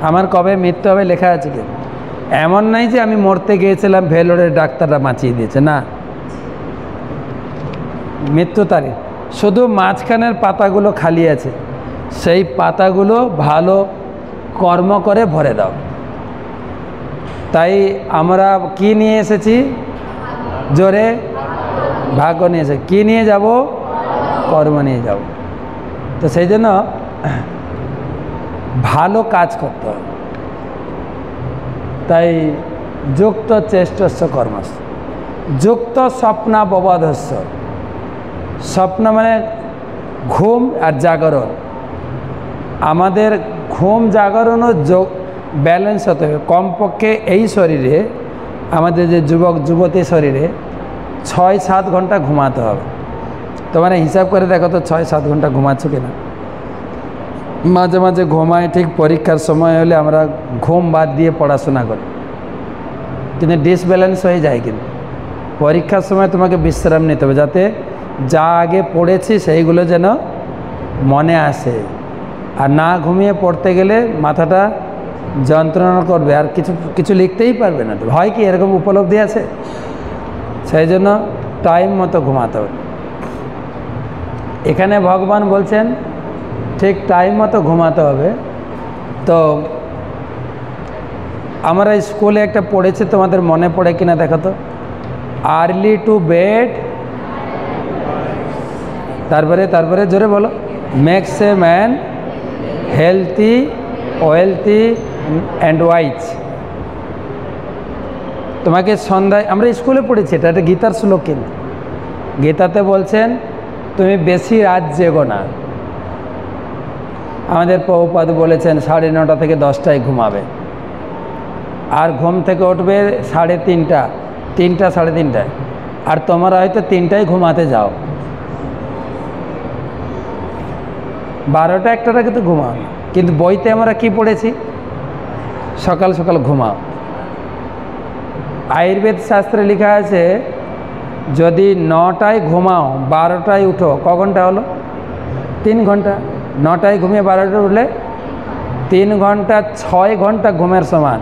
আমার কবে মৃত্যু হবে লেখা আছে কি? এমন নাই যে আমি মরতে গিয়েছিলাম, ভেলোরের ডাক্তাররা বাঁচিয়ে দিয়েছে, না, মৃত্যু তারিখ। শুধু মাঝখানের পাতাগুলো খালি আছে, সেই পাতাগুলো ভালো কর্ম করে ভরে দাও। তাই আমরা কি নিয়ে এসেছি, জোরে, ভাগ্য নিয়ে এসে, কী নিয়ে যাব, কর্ম নিয়ে যাব। তো সেই জন্য ভালো কাজ করতে হবে। তাই যুক্ত চেষ্টস্য কর্মস্য, যুক্ত স্বপ্নাববোধস্য। স্বপ্ন মানে ঘুম আর জাগরণ। আমাদের ঘুম জাগরণও ব্যালেন্স হতে হবে। কমপক্ষে এই শরীরে, আমাদের যে যুবক যুবতী শরীরে 6-7 ঘন্টা ঘুমাতে হবে। তোমার হিসাব করে দেখো তো 6-7 ঘন্টা ঘুমাচ্ছ কিনা। মাঝে মাঝে ঘুমায়, ঠিক পরীক্ষার সময় হলে আমরা ঘুম বাদ দিয়ে পড়াশোনা করি, কিন্তু ডিসব্যালেন্স হয়ে যায়। কিন্তু পরীক্ষার সময় তোমাকে বিশ্রাম নিতে হবে, যাতে যা আগে পড়েছি সেইগুলো যেন মনে আসে। আর না ঘুমিয়ে পড়তে গেলে মাথাটা যন্ত্রণা করবে, আর কিছু লিখতেই পারবে না। তো হয় কি, এরকম উপলব্ধি আছে? সেই জন্য টাইম মতো ঘুমাতে হবে। এখানে ভগবান বলছেন ঠিক টাইম মতো ঘুমাতে হবে। তো আমরা স্কুলে একটা পড়েছি, তোমাদের মনে পড়ে কিনা দেখো তো, আর্লি টু বেড, তারপরে জোরে বলো, makes a man healthy, wealthy and wise. তোমাকে সন্ধ্যায়, আমরা স্কুলে পড়েছি, এটা একটা গীতার শ্লোক। কিন্তু গীতাতে বলছেন তুমি বেশি রাত জেগো না। আমাদের প্রভুপাদ বলেছেন 9:30 থেকে 10টায় ঘুমাবে, আর ঘুম থেকে উঠবে 3:30, 3:30, আর তোমরা হয়তো 3টায় ঘুমাতে যাও, 12টা-1টা কিন্তু ঘুমাও। কিন্তু বইতে আমরা কি পড়েছি? সকাল সকাল ঘুমাও। আয়ুর্বেদ শাস্ত্রে লেখা আছে যদি 9টায় ঘুমাও 12টায় উঠো, ক ঘন্টা হলো? 3 ঘন্টা। 9টায় ঘুমিয়ে 12টায় উঠলে 3 ঘন্টা, 6 ঘন্টা ঘুমের সমান।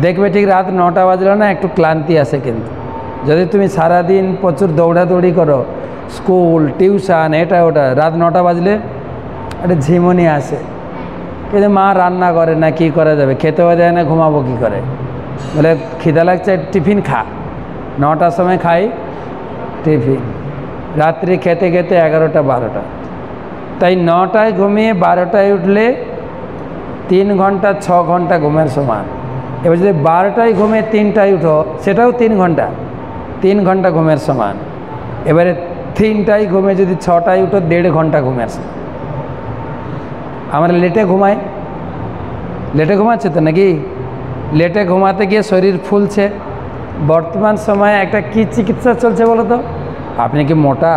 দেখবে ঠিক রাত 9টা বাজলো না, একটু ক্লান্তি আসে। কিন্তু যদি তুমি সারাদিন প্রচুর দৌড়াদৌড়ি করো, স্কুল টিউশন এটা ওটা, রাত 9টা বাজলে একটা ঝিমুনি আসে। কিন্তু মা রান্না করে না, কি করা যাবে, খেতেও যায় না, ঘুমাবো কী করে? বলে খিদা লাগছে, টিফিন খা। 9টার সময় খাই টিফিন, রাত্রি খেতে খেতে 11টা 12টা। তাই 9টায় ঘুমিয়ে 12টায় উঠলে 3 ঘন্টা 6 ঘন্টা ঘুমের সমান। এবার যদি 12টায় ঘুমিয়ে 3টায় উঠো, সেটাও 3 ঘন্টা, 3 ঘন্টা ঘুমের সমান। এবারে 3টায় ঘুমিয়ে যদি 6টায় উঠো, 1.5 ঘন্টা ঘুমের সমান। আমরা লেটে ঘুমাই, লেটে ঘুমাচ্ছে তো নাকি? লেটে ঘুমাতে গিয়ে শরীর ফুলছে। বর্তমান সময়ে একটা কি চিকিৎসা চলছে বলো তো? আপনি কি মোটা,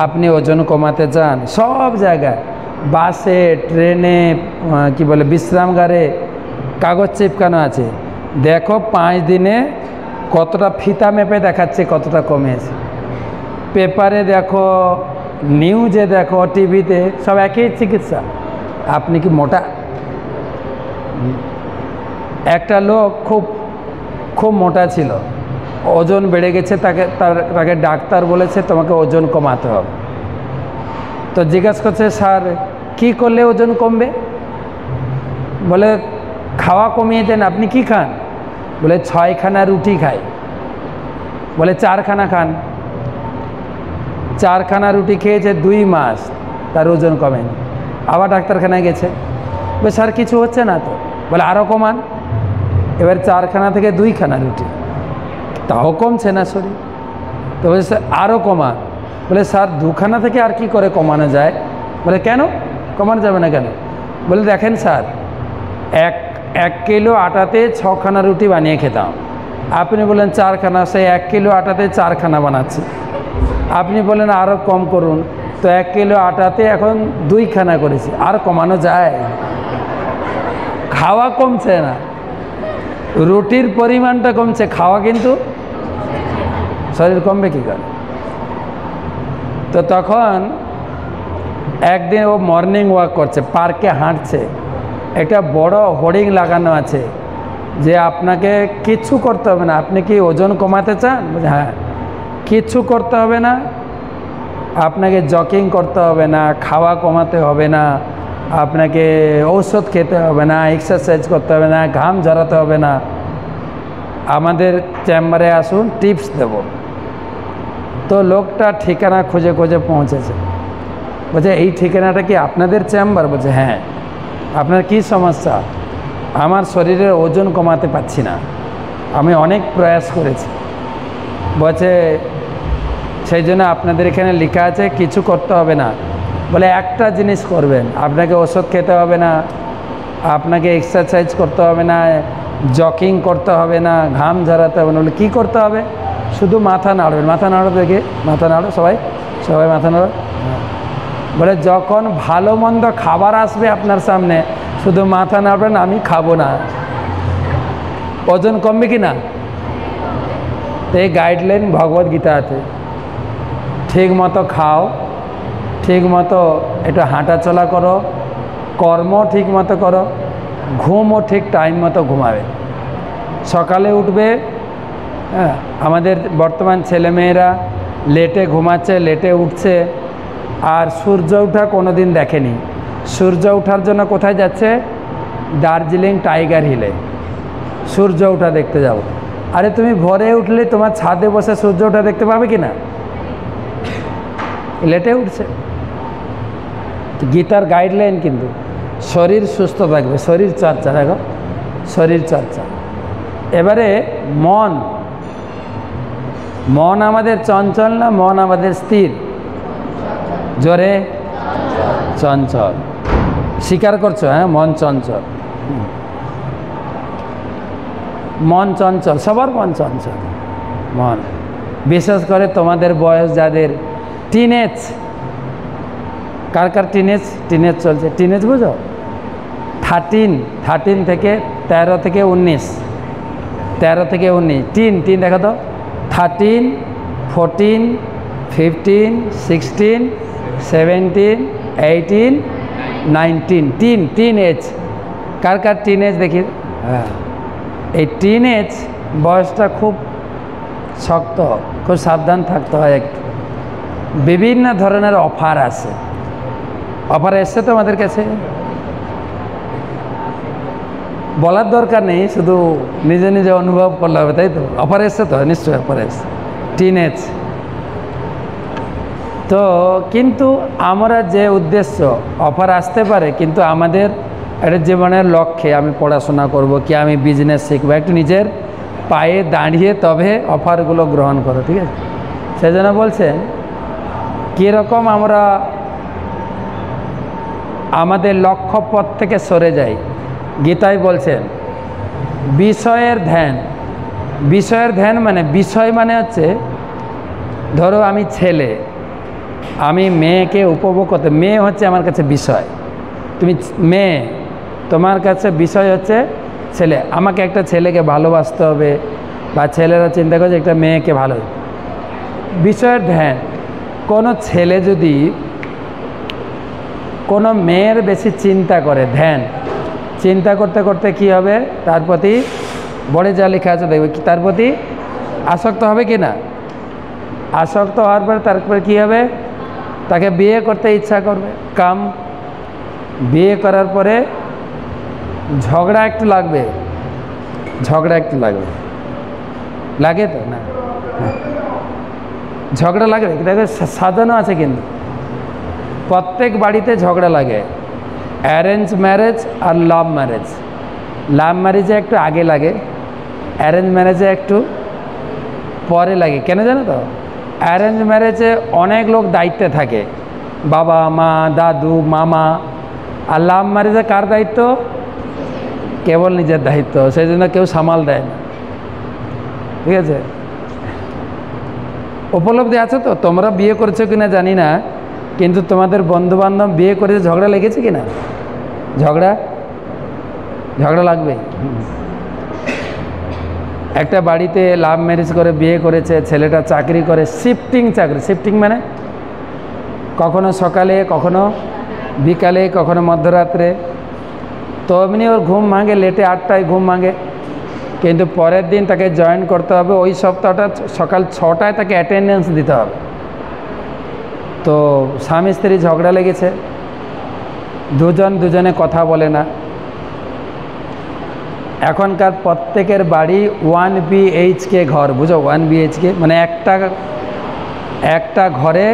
আপনি ওজন কমাতে চান, সব জায়গায়, বাসে, ট্রেনে, কি বলে বিশ্রামগারে কাগজ চিপকানো আছে। দেখো 5 দিনে কতটা ফিতা মেপে দেখাচ্ছে কতটা কমেছে। পেপারে দেখো, নিউজে দেখো, টিভিতে, সব একই চিকিৎসা। আপনি কি মোটা? একটা লোক খুব মোটা ছিল, ওজন বেড়ে গেছে, তাকে ডাক্তার বলেছে তোমাকে ওজন কমাতে হবে। তো জিজ্ঞাসা করছে স্যার কী করলে ওজন কমবে? বলে খাওয়া কমিয়ে দেন। আপনি কি খান? বলে 6খানা রুটি খাই। বলে 4খানা খান। 4খানা রুটি খেয়েছে 2 মাস, তার ওজন কমেনি। আবার ডাক্তারখানায় গেছে, বলে স্যার কিছু হচ্ছে না তো। বলে আরও কমান। এবার 4খানা থেকে 2খানা রুটি, তাও কমছে না শরীর। তো বলে স্যার আরও কমান। বলে স্যার 2খানা থেকে আর কি করে কমানো যায়? বলে কেন কমানো যাবে না কেন? বলে দেখেন স্যার, 1 কিলো আটাতে 6খানা রুটি বানিয়ে খেতাম, আপনি বলেন 4খানা, সেই 1 কিলো আটাতে 4খানা বানাচ্ছি। আপনি বলেন আরও কম করুন, তো 1 কিলো আটাতে এখন 2খানা করেছি, আর কমানো যায়? খাওয়া কমছে না, রুটির পরিমাণটা কমছে, খাওয়া কিন্তু শরীর কমবে কী করে? তো তখন একদিন ও মর্নিং ওয়াক করছে, পার্কে হাঁটছে, একটা বড় হোর্ডিং লাগানো আছে যে আপনাকে কিচ্ছু করতে হবে না, আপনি কি ওজন কমাতে চান? হ্যাঁ, কিচ্ছু করতে হবে না, আপনাকে জগিং করতে হবে না, খাওয়া কমাতে হবে না, আপনাকে ঔষধ খেতে হবে না, এক্সারসাইজ করতে হবে না, ঘাম ঝরাতে হবে না, আমাদের চেম্বারে আসুন, টিপস দেব। তো লোকটা ঠিকানা খুঁজে খুঁজে পৌঁছেছে। বলছে এই ঠিকানাটা কি আপনাদের চেম্বার? বলছে হ্যাঁ। আপনার কি সমস্যা? আমার শরীরের ওজন কমাতে পারছি না, আমি অনেক প্রয়াস করেছি। বলছে সেই জন্য আপনাদের এখানে লেখা আছে কিছু করতে হবে না। বলে একটা জিনিস করবেন, আপনাকে ওষুধ খেতে হবে না, আপনাকে এক্সারসাইজ করতে হবে না, জকিং করতে হবে না, ঘাম ঝরাতে হবে না, বলে কী করতে হবে? শুধু মাথা নাড়বেন। মাথা নাড়ো দেখে, মাথা নাড়ো, সবাই সবাই মাথা নাড়ো। বলে যখন ভালো মন্দ খাবার আসবে আপনার সামনে, শুধু মাথা নাড়বেন, আমি খাবো না। ওজন কমবে কি না? তো এই গাইডলাইন ভগবদ গীতা আছে। ঠিক মতো খাও, ঠিক মতো একটু হাঁটাচলা করো, কর্ম ঠিক মতো করো, ঘুমও ঠিক টাইম মতো ঘুমাবে। সকালে উঠবে। হ্যাঁ, আমাদের বর্তমান ছেলেমেয়েরা লেটে ঘুমাচ্ছে, লেটে উঠছে, আর সূর্য ওঠা কোনো দিন দেখেনি। সূর্য ওঠার জন্য কোথায় যাচ্ছে? দার্জিলিং টাইগার হিলে সূর্য ওঠা দেখতে যাও। আরে তুমি ভোরে উঠলে তোমার ছাদে বসে সূর্য ওঠা দেখতে পাবে কি না? লেটে উঠছে। গীতার গাইডলাইন কিন্তু শরীর সুস্থ থাকবে, শরীর চর্চা, দেখো শরীর চর্চা। এবারে মন, মন আমাদের চঞ্চল না মন আমাদের স্থির? জোরে, চঞ্চল। স্বীকার করছো? হ্যাঁ, মন চঞ্চল। মন চঞ্চল, সবার মন চঞ্চল। মন বিশেষ করে তোমাদের বয়স যাদের টিনেজ, কার কার টিনেজ চলছে? টিনেজ বুঝো? 13 থেকে 13 থেকে 19, 13 থেকে 19 টিন দেখো তো। 13, 14, 15, 16, 17, 18, 19 টিন এজ। কার কার টিনেজ দেখি? হ্যাঁ, এই টিনেজ বয়সটা খুব শক্ত, খুব সাবধান থাকতে হয় একটু। বিভিন্ন ধরনের অফার আছে। অফার এসছে তো আমাদের কাছে, বলার দরকার নেই, শুধু নিজে নিজে অনুভব করলে হবে, তাই তো? অফার এসছে তো, নিশ্চয়ই অফার এসছে। টিনেজ তো, কিন্তু আমরা যে উদ্দেশ্য, অফার আসতে পারে, কিন্তু আমাদের একটা জীবনের লক্ষ্যে আমি পড়াশোনা করব, কি আমি বিজনেস শিখবো, একটু নিজের পায়ে দাঁড়িয়ে তবে অফারগুলো গ্রহণ করো, ঠিক আছে? সেই জন্য বলছেন কীরকম আমরা আমাদের লক্ষ্যপথ থেকে সরে যাই। গীতায় বলছেন বিষয়ের ধ্যান। বিষয়ের ধ্যান মানে, বিষয় মানে হচ্ছে, ধরো আমি ছেলে, আমি মেয়েকে উপভোগ করতে, মেয়ে হচ্ছে আমার কাছে বিষয়। তুমি মেয়ে, তোমার কাছে বিষয় হচ্ছে ছেলে। আমাকে একটা ছেলেকে ভালোবাসতে হবে, বা ছেলেরা চিন্তা করছে একটা মেয়েকে ভালো। বিষয়ের ধ্যান। কোনো ছেলে যদি কোনো মেয়ের বেশি চিন্তা করে, ধ্যান চিন্তা করতে করতে কি হবে? তার প্রতি বড়ে যা লেখা আছে দেখবে, কি তার প্রতি আসক্ত হবে কি না? আসক্ত হওয়ার পরে তারপরে কী হবে? তাকে বিয়ে করতে ইচ্ছা করবে। কাম বিয়ে করার পরে ঝগড়া একটু লাগবে, লাগে তো না? ঝগড়া লাগে, দেখবে সাজানো আছে কিন্তু প্রত্যেক বাড়িতে ঝগড়া লাগে। অ্যারেঞ্জ ম্যারেজ আর লাভ ম্যারেজ। লাভ ম্যারেজে একটু আগে লাগে, অ্যারেঞ্জ ম্যারেজে একটু পরে লাগে। কেন জানো তো? অ্যারেঞ্জ ম্যারেজে অনেক লোক দায়িত্বে থাকে, বাবা মা দাদু মামা। আর লাভ ম্যারেজে কার দায়িত্ব? কেবল নিজের দায়িত্ব, সেই জন্য কেউ সামাল দেয় না, ঠিক আছে? উপলব্ধি আছে তো? তোমরা বিয়ে করেছো কিনা জানি না, কিন্তু তোমাদের বন্ধুবান্ধব বিয়ে করেছে, ঝগড়া লেগেছে কি না? ঝগড়া লাগবে। একটা বাড়িতে লাভ ম্যারেজ করে বিয়ে করেছে, ছেলেটা চাকরি করে, শিফটিং চাকরি। শিফটিং মানে কখনো সকালে, কখনো বিকালে, কখনো মধ্যরাত্রে। তো এমনি ওর ঘুম ভাঙে, লেটে 8টায় ঘুম ভাঙে, কিন্তু পরের দিন তাকে জয়েন করতে হবে। ওই সপ্তাহটা সকাল 6টায় তাকে অ্যাটেন্ডেন্স দিতে হবে। তো স্বামী স্ত্রী ঝগড়া লেগেছে, দুজনে কথা বলে না। এখনকার প্রত্যেকের বাড়ি 1 BHK ঘর, বুঝো? 1 BHK মানে একটা ঘরে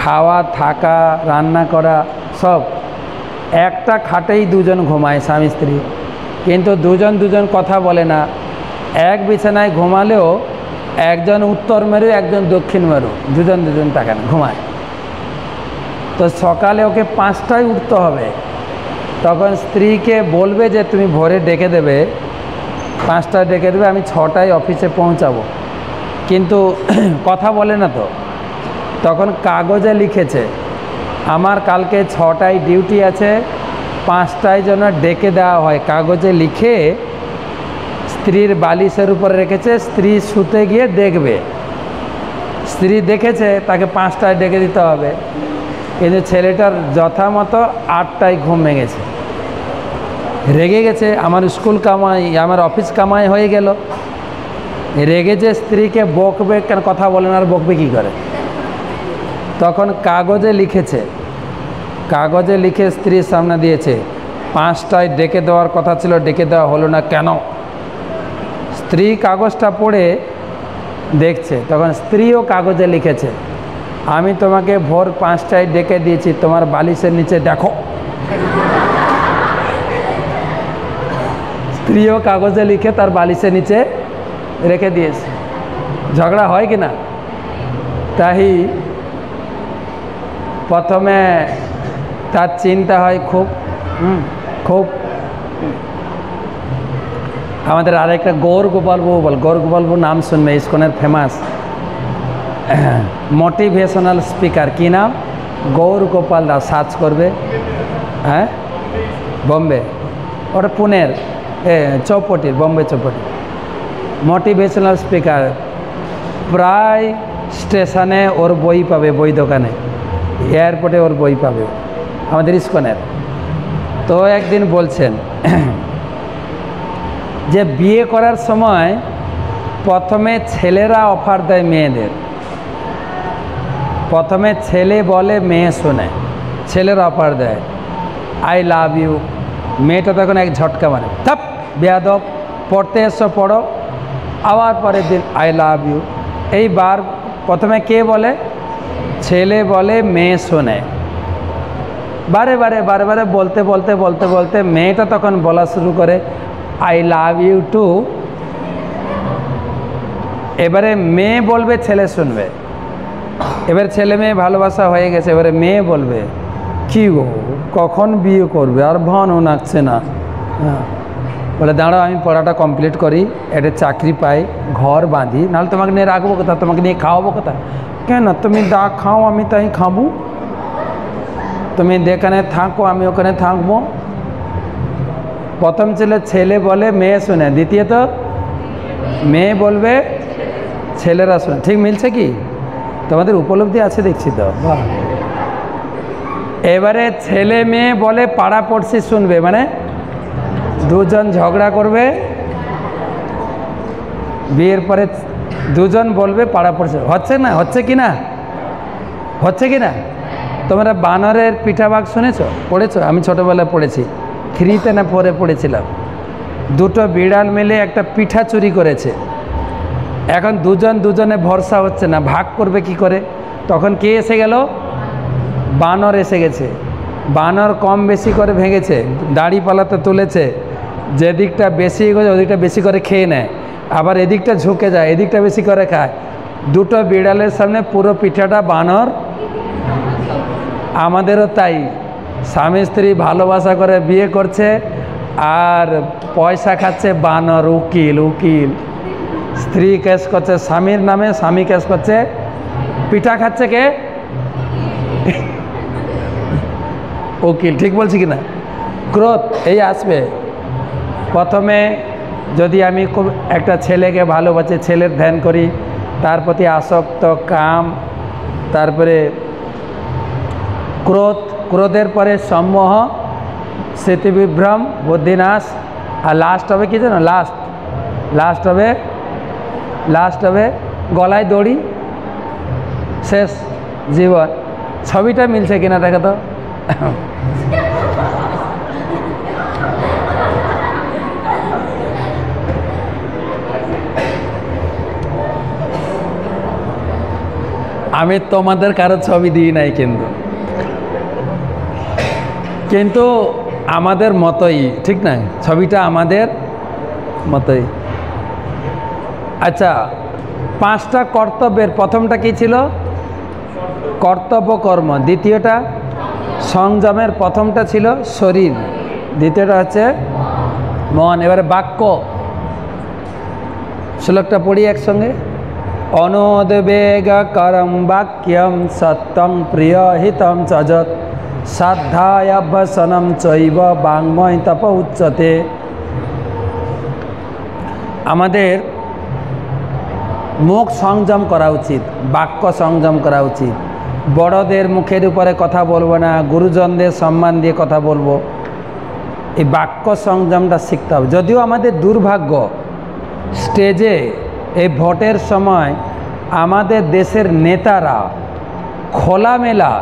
খাওয়া থাকা রান্না করা সব, একটা খাটেই দুজন ঘুমায় স্বামী স্ত্রী, কিন্তু দুজন কথা বলে না। এক বিছানায় ঘুমালেও একজন উত্তর মেরু একজন দক্ষিণ মেরু, দুজন থাকে না, ঘুমায়। তো সকালে ওকে 5টায় উঠতে হবে, তখন স্ত্রীকে বলবে যে তুমি ভোরে ডেকে দেবে, 5টায় ডেকে দেবে, আমি 6টায় অফিসে পৌঁছাবো। কিন্তু কথা বলে না তো, তখন কাগজে লিখেছে আমার কালকে 6টায় ডিউটি আছে, 5টায় যেন ডেকে দেওয়া হয়। কাগজে লিখে স্ত্রীর বালিশের উপরে রেখেছে, স্ত্রী শুতে গিয়ে দেখবে। স্ত্রী দেখেছে, তাকে 5টায় ডেকে দিতে হবে। কিন্তু ছেলেটার যথামতো 8টায় ঘুম ভেঙেছে, রেগে গেছে, আমার স্কুল কামাই, আমার অফিস কামাই হয়ে গেল। রেগেছে, স্ত্রীকে বকবে, কেন কথা বলে না, আর বকবে কী করে? তখন কাগজে লিখেছে, কাগজে লিখে স্ত্রীর সামনে দিয়েছে, 5টায় ডেকে দেওয়ার কথা ছিল, ডেকে দেওয়া হলো না কেন? স্ত্রী কাগজটা পড়ে দেখছে, তখন স্ত্রীও কাগজে লিখেছে আমি তোমাকে ভোর 5টায় ডেকে দিয়েছি, তোমার বালিশের নিচে দেখো। স্ত্রীও কাগজে লিখে তার বালিশের নিচে রেখে দিয়েছে। ঝগড়া হয় কি না? তাই প্রথমে তার চিন্তা হয় খুব খুব। আমাদের আরেকটা গৌর গোপাল বাবু নাম শুনবে, ইসকনের ফেমাস মোটিভেশনাল স্পিকার। কি নাম? গৌর গোপাল দাস। সার্চ করবে, হ্যাঁ, বম্বে, ওটা পুনের চৌপটির, বম্বে চৌপটি। মোটিভেশনাল স্পিকার, প্রায় স্টেশনে ওর বই পাবে, বই দোকানে, এয়ারপোর্টে ওর বই পাবে, আমাদের ইসকনের। তো একদিন বলছেন যে বিয়ে করার সময় প্রথমে ছেলেরা অফার দেয় মেয়েদের। প্রথমে ছেলে বলে, মেয়ে শোনে, ছেলেরা অফার দেয় আই লাভ ইউ। মেয়েটা তখন এক ঝটকা মারে, থাপ বেয়াদব, পড়তে এসো পড়ো। আবার পরের দিন আই লাভ ইউ। এইবার প্রথমে কে বলে? ছেলে বলে, মেয়ে শোনে। বারে বারে বলতে বলতে বলতে বলতে মেয়েটা তখন বলা শুরু করে আই লাভ ইউ টু। এবারে মেয়ে বলবে, ছেলে শুনবে। এবার ছেলে মেয়ে ভালোবাসা হয়ে গেছে, এবারে মেয়ে বলবে কি গো কখন বিয়ে করবে, আর ভানও লাগছে না। হ্যাঁ, বলে দাঁড়াও আমি পড়াটা কমপ্লিট করি, একটা চাকরি পাই, ঘর বাঁধি, নাহলে তোমাকে নিয়ে রাখবো কোথা, তোমাকে নিয়ে খাওয়াবো কোথা? কেন তুমি দা খাও, আমি তাই খাবো, তুমি যেখানে থাকো আমি ওখানে থাকবো। প্রথম ছিল ছেলে বলে, মেয়ে শোনে। দ্বিতীয়ত মেয়ে বলবে, ছেলেরা শোনে। ঠিক মিলছে কি? তোমাদের উপলব্ধি আছে দেখছি তো, বাহ। এবারে ছেলে মেয়ে বলে, পাড়া পড়শি শুনবে, মানে দুজন ঝগড়া করবে, বিয়ের পরে দুজন বলবে পাড়া পড়শি। হচ্ছে না? হচ্ছে কি না? হচ্ছে কি না? তোমরা বানরের পিঠাভাগ শুনেছো, পড়েছো? আমি ছোটোবেলায় পড়েছি, 3তে না 4-এ পড়েছিলাম। দুটো বিড়াল মিলে একটা পিঠা চুরি করেছে। এখন দুজনে ভরসা হচ্ছে না, ভাগ করবে কি করে? তখন কে এসে গেল? বানর এসে গেছে। বানর কম বেশি করে ভেঙেছে, দাড়িপালাতে তুলেছে, যেদিকটা বেশি এগোছে ওদিকটা বেশি করে খেয়ে নেয়, আবার এদিকটা ঝুঁকে যায়, এদিকটা বেশি করে খায়। দুটো বিড়ালের সামনে পুরো পিঠাটা বানর। আমাদেরও তাই, স্বামী স্ত্রী ভালোবাসা করে বিয়ে করছে আর পয়সা খাচ্ছে বানর, উকিল। স্ত্রী কেস করছে স্বামীর নামে, স্বামী কেস করছে, পিঠা খাচ্ছে কে? উকিল। ঠিক বলছি কি না? ক্রোধ এই আসবে। প্রথমে যদি আমি খুব একটা ছেলেকে ভালোবাসি, ছেলের ধ্যান করি, তার প্রতি আসক্ত, কাম, তারপরে ক্রোধ, ক্রোধের পরে সম্মোহ, স্মৃতিবিভ্রম, বুদ্ধিনাশ, আর লাস্ট হবে কি জানো? লাস্ট হবে গলায় দড়ি, শেষ জীবন। ছবিটা মিলছে কিনা দেখো তো। আমি তোমাদের কারো ছবি দিই নাই, কিন্তু আমাদের মতোই, ঠিক না? ছবিটা আমাদের মতোই। আচ্ছা, 5টা কর্তব্যের প্রথমটা কি ছিল? কর্তব্য কর্ম। দ্বিতীয়টা সংযমের, প্রথমটা ছিল শরীর, দ্বিতীয়টা হচ্ছে মন। এবারে বাক্য, শ্লোকটা পড়ি একসঙ্গে। অনুদ্বেগকরম বাক্যম সত্যং প্রিয় হিতম চজত সাধ্যায়াভ্যসনম চৈব বাঙ্ময় তপ উচ্যতে। আমাদের মুখ সংযম করা উচিত, বাক্য সংযম করা উচিত। বড়দের মুখের উপরে কথা বলবো না, গুরুজনদের সম্মান দিয়ে কথা বলবো। এই বাক্য সংযমটা শিখতে হবে। যদিও আমাদের দুর্ভাগ্য, স্টেজে এই ভোটের সময় আমাদের দেশের নেতারা খোলামেলা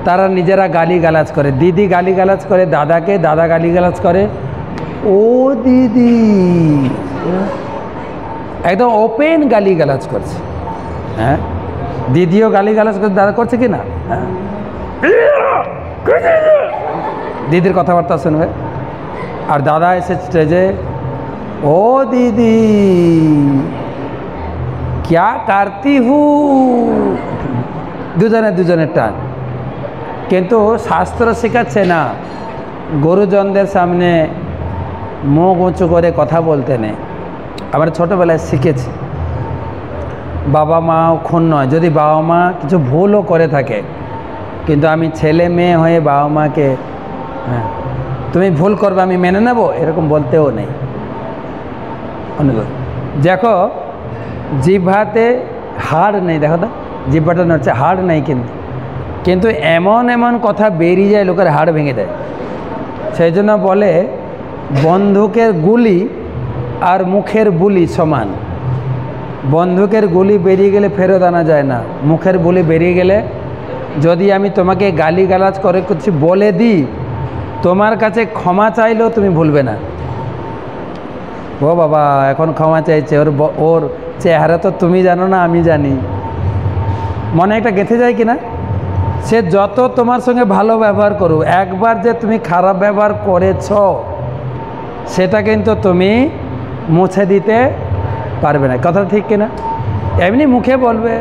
তারা নিজেরা গালিগালাজ করে। দিদি গালিগালাজ করে দাদাকে, দাদা গালিগালাজ করে ও দিদি, একদম ওপেন গালিগালাজ করছে। হ্যাঁ, দিদিও গালিগালাজ করে, দাদা করছে কি না? হ্যাঁ, দিদির কথাবার্তা শুনবে। আর দাদা এসে স্টেজে ও দিদি ক্যা করতি হু, দুজনের টান। কিন্তু শাস্ত্র শেখাচ্ছে না, গুরুজনদের সামনে মুখ উঁচু করে কথা বলতে নেই। আমরা ছোটোবেলায় শিখেছি, বাবা মাও খুন নয়। যদি বাবা মা কিছু ভুলও করে থাকে, কিন্তু আমি ছেলে মেয়ে হয়ে বাবা মাকে হ্যাঁ তুমি ভুল করবে আমি মেনে নেব এরকম বলতেও নেই। অনুরোধ, দেখো জিহ্বাতে হাড় নেই, দেখো তো জিহ্বাটা নড়ছে, হাড় নেই কিন্তু এমন এমন কথা বেরিয়ে যায় লোকের হাড় ভেঙে দেয়। সেই জন্য বলে বন্দুকের গুলি আর মুখের বুলি সমান। বন্দুকের গুলি বেরিয়ে গেলে ফেরত আনা যায় না, মুখের বুলি বেরিয়ে গেলে যদি আমি তোমাকে গালিগালাজ করে কিছু বলে দিই, তোমার কাছে ক্ষমা চাইলেও তুমি ভুলবে না। ও বাবা এখন ক্ষমা চাইছে, ওর চেহারা তো তুমি জানো না আমি জানি, মনে একটা গেঁথে যায় কিনা। সে যত তোমার সঙ্গে ভালো ব্যবহার করুক, একবার যে তুমি খারাপ ব্যবহার করেছ সেটা কিন্তু তুমি মুছে দিতে পারবে না। কথা ঠিক কিনা? এমনি মুখে বলবে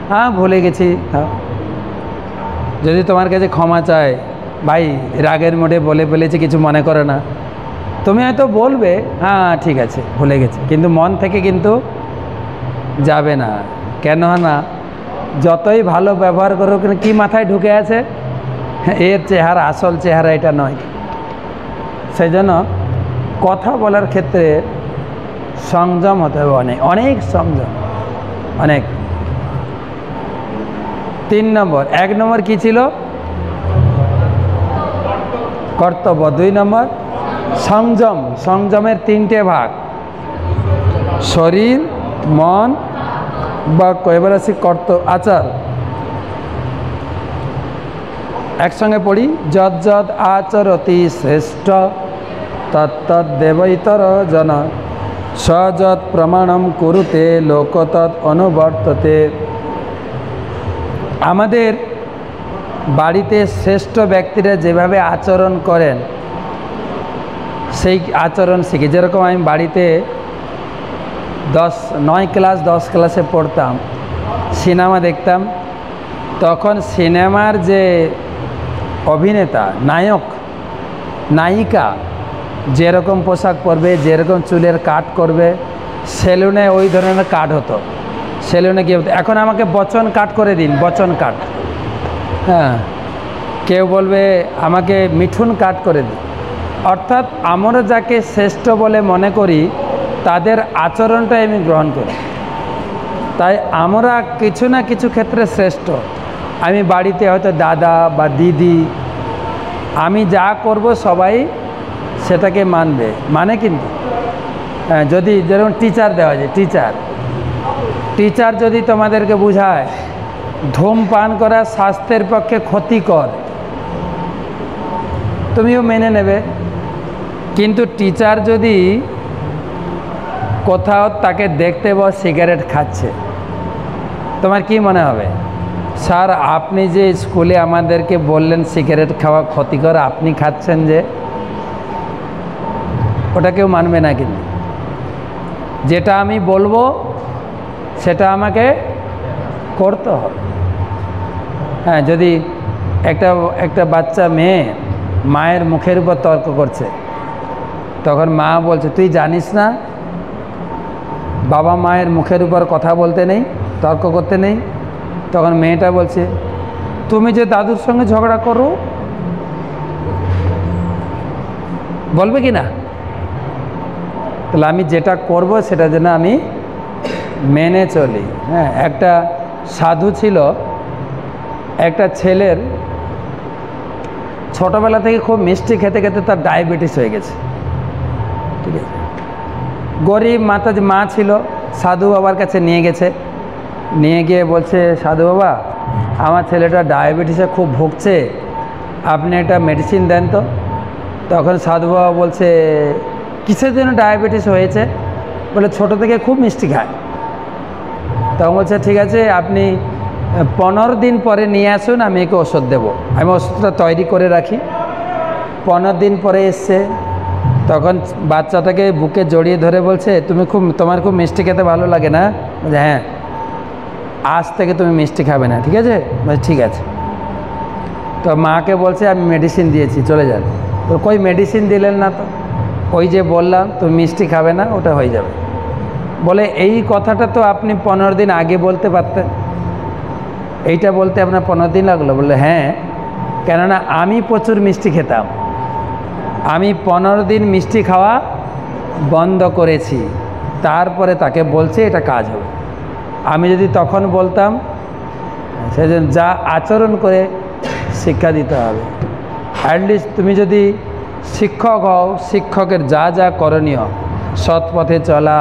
হ্যাঁ ভুলে গেছি, হ্যাঁ। যদি তোমার কাছে ক্ষমা চায়, ভাই রাগের মোডে বলে ফেলেছি কিছু মনে করে না, তুমি হয়তো বলবে হ্যাঁ ঠিক আছে ভুলে গেছি, কিন্তু মন থেকে কিন্তু যাবে না। কেন না, যতই ভালো ব্যবহার করুক কি মাথায় ঢুকে আছে এর চেহারা, আসল চেহারা এটা নয়। সেই জন্য কথা বলার ক্ষেত্রে সংযম হতে হবে, অনেক সংযম, অনেক। 3 নম্বর, 1 নম্বর কি ছিল? কর্তব্য। 2 নম্বর সংযম। সংযমের 3টে ভাগ, শরীর, মন, বাক্য। এবার আসি আচার। একসঙ্গে পড়ি। যৎ যৎ আচরতি শ্রেষ্ঠ তত্তদ্দেবৈতর জন সযৎ প্রমাণম কুরুতে লোকতৎ অনুবর্ততে। আমাদের বাড়িতে শ্রেষ্ঠ ব্যক্তিরা যেভাবে আচরণ করেন সেই আচরণ শিখি। যেরকম আমি বাড়িতে 9 ক্লাস 10 ক্লাসে পড়তাম, সিনেমা দেখতাম, তখন সিনেমার যে অভিনেতা, নায়ক, নায়িকা যেরকম পোশাক পরবে, যেরকম চুলের কাট করবে, সেলুনে ওই ধরনের কাট হতো। সেলুনে কি হতো, এখন আমাকে বচন কাট করে দিন, বচন কাট। হ্যাঁ, কেউ বলবে আমাকে মিঠুন কাট করে দিন। অর্থাৎ আমরা যাকে শ্রেষ্ঠ বলে মনে করি তাদের আচরণটাই আমি গ্রহণ করি। তাই আমরা কিছু না কিছু ক্ষেত্রে শ্রেষ্ঠ। আমি বাড়িতে হয়তো দাদা বা দিদি, আমি যা করব সবাই সেটাকে মানবে, মানে কিন্তু হ্যাঁ, যদি যেরকম টিচার দেওয়া যায়, টিচার যদি তোমাদেরকে বোঝায় ধূমপান করা স্বাস্থ্যের পক্ষে ক্ষতিকর, তুমিও মেনে নেবে। কিন্তু টিচার যদি কোথাও তাকে দেখতে পাও সিগারেট খাচ্ছে, তোমার কি মনে হবে? স্যার আপনি যে স্কুলে আমাদেরকে বললেন সিগারেট খাওয়া ক্ষতিকর, আপনি খাচ্ছেন যে, ওটা কেউ মানবে না। কিন্তু যেটা আমি বলবো সেটা আমাকে করতে হবে। হ্যাঁ, যদি একটা বাচ্চা মেয়ে মায়ের মুখের উপর তর্ক করছে। তখন মা বলছে, তুই জানিস না বাবা মায়ের মুখের উপর কথা বলতে নেই, তর্ক করতে নেই? তখন মেয়েটা বলছে, তুমি যে দাদুর সঙ্গে ঝগড়া করো, বলবে কি না? তাহলে আমি যেটা করব সেটা যেন আমি মেনে চলি। হ্যাঁ, একটা সাধু ছিল, একটা ছেলের ছোটোবেলা থেকে খুব মিষ্টি খেতে খেতে তার ডায়াবেটিস হয়ে গেছে। ঠিক আছে, গরিব মা ছিল, সাধু বাবার কাছে নিয়ে গেছে। নিয়ে গিয়ে বলছে, সাধু বাবা, আমার ছেলেটা ডায়াবেটিসে খুব ভুগছে, আপনি একটা মেডিসিন দেন তো। তখন সাধু বাবা বলছে, কিসের জন্য ডায়াবেটিস হয়েছে? বলে, ছোটো থেকে খুব মিষ্টি খায়। তখন বলছে, ঠিক আছে, আপনি 15 দিন পরে নিয়ে আসুন, আমি একে ওষুধ দেবো। আমি ওষুধটা তৈরি করে রাখি। 15 দিন পরে এসছে। তখন বাচ্চাটাকে বুকে জড়িয়ে ধরে বলছে, তোমার খুব মিষ্টি খেতে ভালো লাগে না? বলছে, হ্যাঁ, আজ থেকে তুমি মিষ্টি খাবে না, ঠিক আছে? বলছে, ঠিক আছে। তো মাকে বলছে, আমি মেডিসিন দিয়েছি, চলে যান। তো কই মেডিসিন দিলেন না তো? ওই যে বললাম তুমি মিষ্টি খাবে না, ওটা হয়ে যাবে। বলে, এই কথাটা তো আপনি 15 দিন আগে বলতে পারতেন, এইটা বলতে আপনার 15 দিন লাগলো? বললে, হ্যাঁ, কেননা আমি প্রচুর মিষ্টি খেতাম, আমি 15 দিন মিষ্টি খাওয়া বন্ধ করেছি, তারপরে তাকে বলছে এটা কাজ হবে। আমি যদি তখন বলতাম, সেজন্য যা আচরণ করে শিক্ষা দিতে হবে। অ্যাটলিস্ট তুমি যদি শিক্ষক হও, শিক্ষকের যা যা করণীয়, সৎ পথে চলা,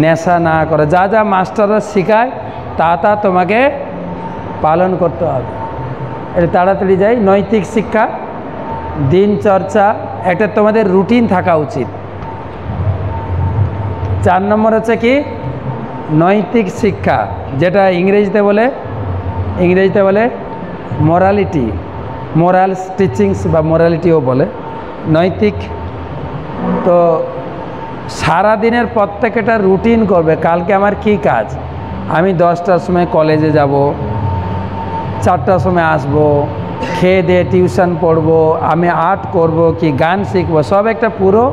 নেশা না করা, যা যা মাস্টাররা শেখায় তা তোমাকে পালন করতে হবে। এটা তাড়াতাড়ি যাই। নৈতিক শিক্ষা, দিনচর্চা, একটা তোমাদের রুটিন থাকা উচিত। 4 নম্বর হচ্ছে কি, নৈতিক শিক্ষা, যেটা ইংরেজিতে বলে মোরালিটি, মোরালস টিচিংস বা মোরালিটিও বলে, নৈতিক। তো সারা দিনের প্রত্যেকটা রুটিন করবে, কালকে আমার কি কাজ, আমি 10টার সময় কলেজে যাব, 4টার সময় আসব, খেয়ে দিয়ে টিউশন পড়বো, আমি আর্ট করব কি গান শিখবো, সব একটা পুরো।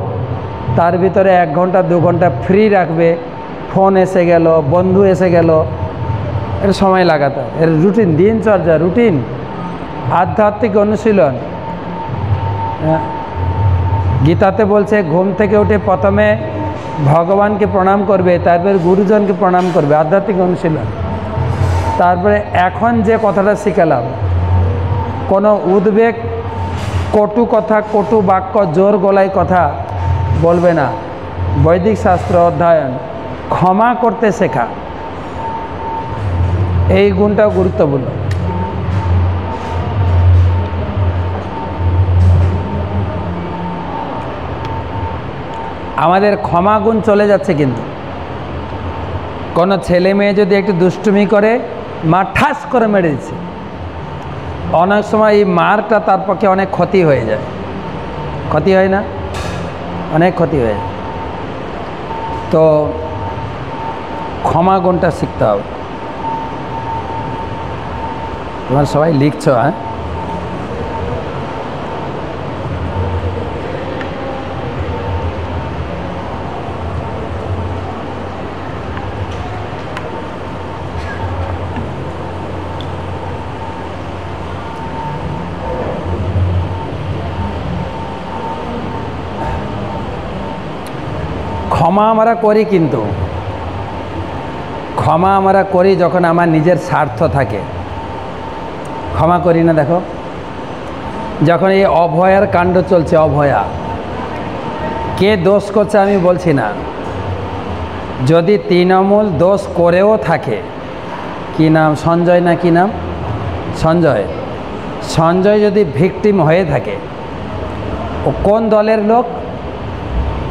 তার ভিতরে 1 ঘন্টা 2 ঘন্টা ফ্রি রাখবে, ফোন এসে গেল, বন্ধু এসে গেল, এটা সময় লাগাতে। এর রুটিন, দিনচর্যা, রুটিন। আধ্যাত্মিক অনুশীলন, গীতাতে বলছে ঘুম থেকে উঠে প্রথমে ভগবানকে প্রণাম করবে, তারপরে গুরুজনকে প্রণাম করবে, আধ্যাত্মিক অনুশীলন। তারপরে এখন যে কথাটা শিখালাম, কোনো উদ্বেগ, কটু কথা, কটু বাক্য, জোর গলায় কথা বলবে না। বৈদিক শাস্ত্র অধ্যয়ন, ক্ষমা করতে শেখা, এই গুণটাও গুরুত্বপূর্ণ। আমাদের ক্ষমা গুণ চলে যাচ্ছে। কিন্তু কোনো ছেলে মেয়ে যদি একটু দুষ্টুমি করে, মা ঠাস করে মেরে দিচ্ছে, অনেক সময় এই মারটা তার পক্ষে অনেক ক্ষতি হয়ে যায়। ক্ষতি হয় না? অনেক ক্ষতি হয়ে যায়। তো ক্ষমা গুণটা শিখতে হবে। তোমরা সবাই লিখছো? হ্যাঁ, ক্ষমা আমরা করি, কিন্তু ক্ষমা আমরা করি যখন আমার নিজের স্বার্থ থাকে। ক্ষমা করি না। দেখো, যখন এই অভয়ার কাণ্ড চলছে, অভয়া কে দোষ করছে আমি বলছি না, যদি তৃণমূল দোষ করেও থাকে, কি নাম, সঞ্জয় না কি নাম, সঞ্জয় যদি ভিকটিম হয়ে থাকে, ও কোন দলের লোক?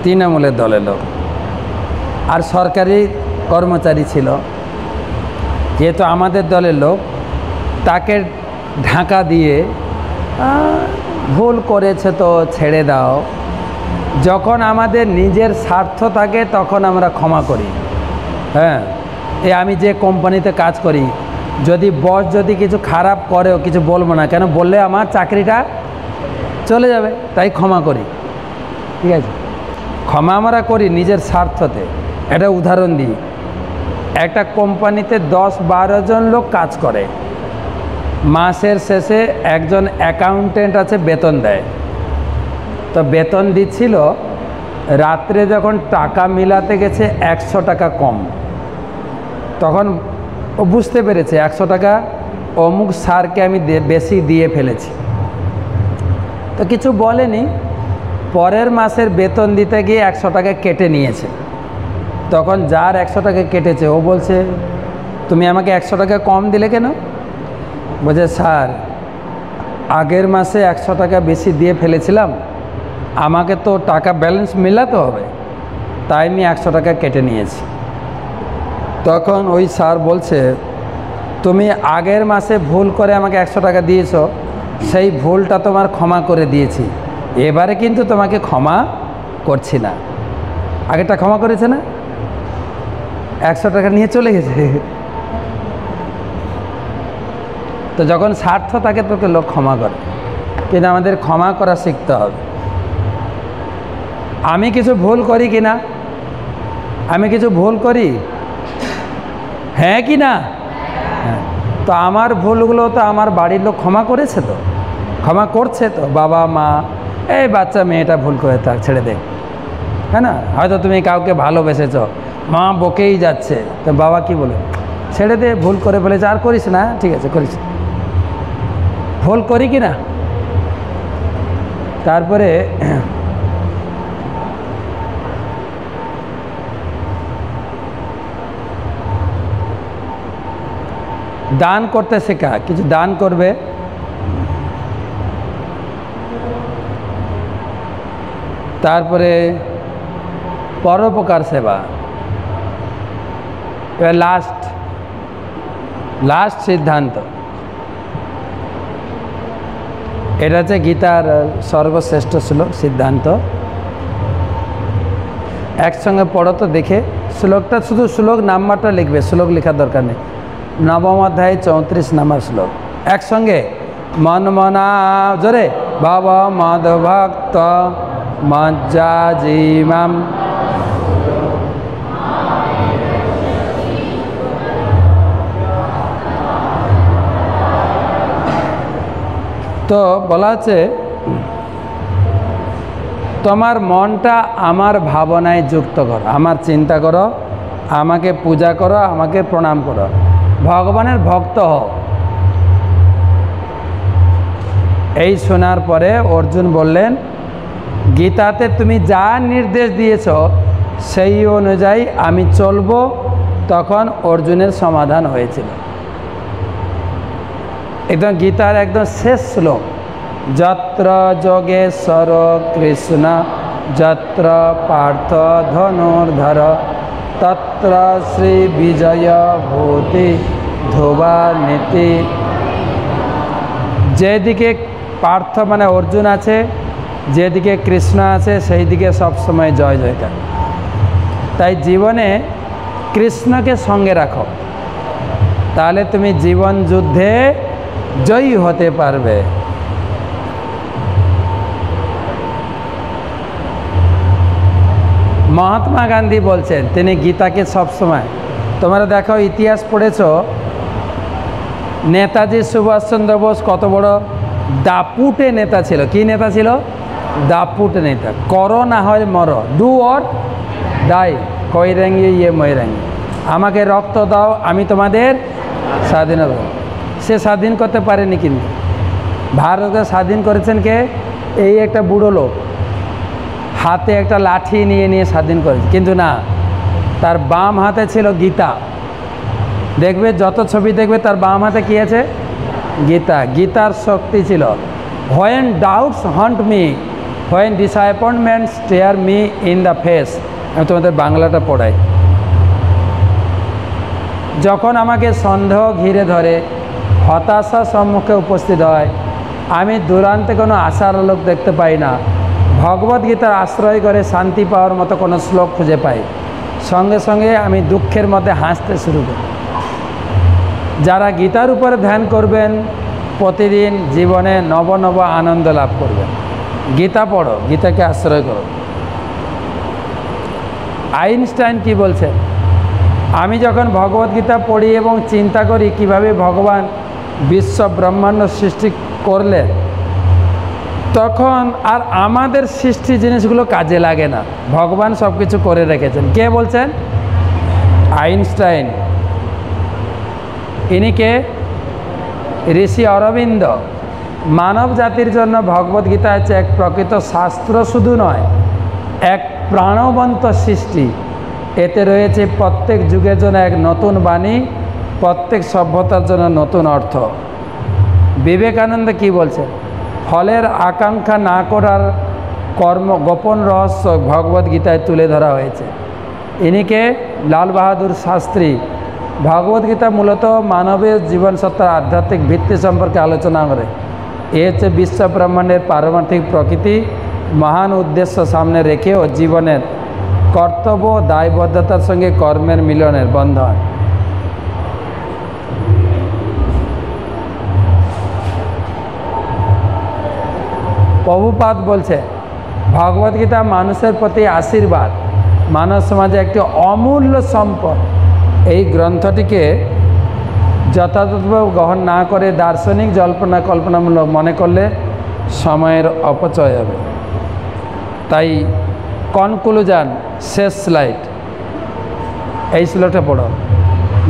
তৃণমূলের দলের লোক। আর সরকারি কর্মচারী ছিল, যেহেতু আমাদের দলের লোক, তাকে ঢাকা দিয়ে ভুল করেছে তো ছেড়ে দাও। যখন আমাদের নিজের স্বার্থ থাকে তখন আমরা ক্ষমা করি। হ্যাঁ, আমি যে কোম্পানিতে কাজ করি, যদি বস যদি কিছু খারাপ করেও কিছু বলবো না, কেন বললে আমার চাকরিটা চলে যাবে, তাই ক্ষমা করি। ঠিক আছে, ক্ষমা আমরা করি নিজের স্বার্থতে। এটা উদাহরণ দিই, একটা কোম্পানিতে 10-12 জন লোক কাজ করে, মাসের শেষে একজন অ্যাকাউন্টেন্ট আছে, বেতন দেয়। তো বেতন দিচ্ছিল, রাত্রে যখন টাকা মিলাতে গেছে 100 টাকা কম, তখন ও বুঝতে পেরেছে 100 টাকা অমুক স্যারকে আমি বেশি দিয়ে ফেলেছি। তো কিছু বলেনি, পরের মাসের বেতন দিতে গিয়ে 100 টাকা কেটে নিয়েছে। তখন যার 100 টাকা কেটেছে ও বলছে, তুমি আমাকে 100 টাকা কম দিলে কেন? বলছে, স্যার আগের মাসে 100 টাকা বেশি দিয়ে ফেলেছিলাম, আমাকে তো টাকা ব্যালেন্স মেলাতে হবে, তাই আমি 100 টাকা কেটে নিয়েছি। তখন ওই স্যার বলছে, তুমি আগের মাসে ভুল করে আমাকে 100 টাকা দিয়েছো, সেই ভুলটা তোমার ক্ষমা করে দিয়েছি, এবারে কিন্তু তোমাকে ক্ষমা করছি না। আগেরটা ক্ষমা করেছে না, 100 টাকা নিয়ে চলে গেছে। তো যখন স্বার্থ থাকে তোকে লোক ক্ষমা করে, কিন্তু আমাদের ক্ষমা করা শিখতে হবে। আমি কিছু ভুল করি কি না? আমি কিছু ভুল করি, হ্যাঁ কি না? হ্যাঁ। তো আমার ভুলগুলো তো আমার বাড়ির লোক ক্ষমা করেছে, তো ক্ষমা করছে, তো বাবা মা, এই বাচ্চা মেয়েটা ভুল করে থাক, ছেড়ে দে, হ্যাঁ না? হয়তো তুমি কাউকে ভালোবেসেছ, মা বকেই যাচ্ছে, তো বাবা কি বলে, ছেড়ে দে, ভুল করে ফেলেছে, আর করিস না, ঠিক আছে করিস। ভুল করি কি না? তারপরে দান করতে শেখা, কিছু দান করবে। তারপরে পরোপকার সেবা। এবার লাস্ট সিদ্ধান্ত, এটা হচ্ছে গীতার সর্বশ্রেষ্ঠ শ্লোক, সিদ্ধান্ত। একসঙ্গে পড়ো তো দেখে, শ্লোকটা শুধু শ্লোক নাম্বারটা লিখবে, শ্লোক লেখার দরকার নেই। 9ম অধ্যায় 34 নম্বর শ্লোক, একসঙ্গে। মন মনা জোরে, ভব মদ ভক্ত মজ্জা জীমাম। তো বলা আছে, তোমার মনটা আমার ভাবনায় যুক্ত করো, আমার চিন্তা করো, আমাকে পূজা করো, আমাকে প্রণাম করো, ভগবানের ভক্ত হও। এই শোনার পরে অর্জুন বললেন, গীতাতে তুমি যা নির্দেশ দিয়েছ সেই অনুযায়ী আমি চলব। তখন অর্জুনের সমাধান হয়েছিল। একদম গীতার একদম শেষ শ্লোক, যত্র যোগেশ্বর কৃষ্ণ যত্র পার্থ ধনুর্ধর তত্র শ্রী বিজয় ভূতি ধ্রুবা নীতি। যেদিকে পার্থ মানে অর্জুন আছে, যেদিকে কৃষ্ণ আছে, সেই দিকে সবসময় জয় জয়কার। তাই জীবনে কৃষ্ণকে সঙ্গে রাখো, তাহলে তুমি জীবন যুদ্ধে জয়ী হতে পারবে। মহাত্মা গান্ধী বলছেন, তিনি গীতাকে সবসময়, তোমরা দেখো ইতিহাস পড়েছ, নেতাজি সুভাষচন্দ্র বোস কত বড় দাপুটে নেতা ছিল। কি নেতা ছিল? দাপুটে নেতা। করো না হয় মরো, ডু অর ডাই, কইরেঙ্গি ইয়ে ময়রেঙ্গি, আমাকে রক্ত দাও, আমি তোমাদের স্বাধীনতা। সে স্বাধীন করতে পারেনি, কিন্তু ভারতকে স্বাধীন করেছেন কে? এই একটা বুড়ো লোক হাতে একটা লাঠি নিয়ে স্বাধীন করেছে। কিন্তু না, তার বাম হাতে ছিল গীতা। দেখবে যত ছবি দেখবে তার বাম হাতে কী আছে? গীতা। গীতার শক্তি ছিল। When doubts হন্ট me, when disappointment stair me in the face. আমি তোমাদের বাংলাটা পড়াই। যখন আমাকে সন্দেহ ঘিরে ধরে, হতাশা সম্মুখে উপস্থিত হয়, আমি দূরান্তে কোনো আশার আলোক দেখতে পাই না, ভগবদ্গীতার আশ্রয় করে শান্তি পাওয়ার মতো কোনো শ্লোক খুঁজে পাই, সঙ্গে সঙ্গে আমি দুঃখের মধ্যে হাসতে শুরু করি। যারা গীতার উপরে ধ্যান করবেন, প্রতিদিন জীবনে নব নব আনন্দ লাভ করবেন। গীতা পড়ো, গীতাকে আশ্রয় করো। আইনস্টাইন কি বলছেন? আমি যখন ভগবদ্গীতা পড়ি এবং চিন্তা করি কিভাবে ভগবান বিশ্ব ব্রহ্মাণ্ড সৃষ্টি করলেন, তখন আর আমাদের সৃষ্টি জিনিসগুলো কাজে লাগে না, ভগবান সব কিছু করে রেখেছেন। কে বলছেন? আইনস্টাইন। ইনি কে? ঋষি অরবিন্দ। মানব জাতির জন্য ভগবদ্গীতা হচ্ছে এক প্রকৃত শাস্ত্র, শুধু নয়, এক প্রাণবন্ত সৃষ্টি। এতে রয়েছে প্রত্যেক যুগের জন্য এক নতুন বাণী, প্রত্যেক সভ্যতার জন্য নতুন অর্থ। বিবেকানন্দ কি বলছেন? ফলের আকাঙ্ক্ষা না করার কর্ম গোপন রহস্য ভগবদ্গীতায় তুলে ধরা হয়েছে। ইনিকে লাল বাহাদুর শাস্ত্রী। ভগবদ্গীতা মূলত মানবের জীবনসত্তার আধ্যাত্মিক ভিত্তি সম্পর্কে আলোচনা করে। এ হচ্ছে বিশ্ব ব্রহ্মাণ্ডের পারমার্থিক প্রকৃতি, মহান উদ্দেশ্য সামনে রেখে ও জীবনের কর্তব্য দায়বদ্ধতার সঙ্গে কর্মের মিলনের বন্ধন। প্রভুপাদ বলছে ভগবদ্গীতা মানুষের প্রতি আশীর্বাদ, মানব সমাজে একটি অমূল্য সম্পদ। এই গ্রন্থটিকে যথাযথভাবে গ্রহণ না করে দার্শনিক জল্পনা কল্পনামূলক মনে করলে সময়ের অপচয় হবে। তাই কনক্লুশন, শেষ স্লাইড, এই শ্লোকটা পড়ো।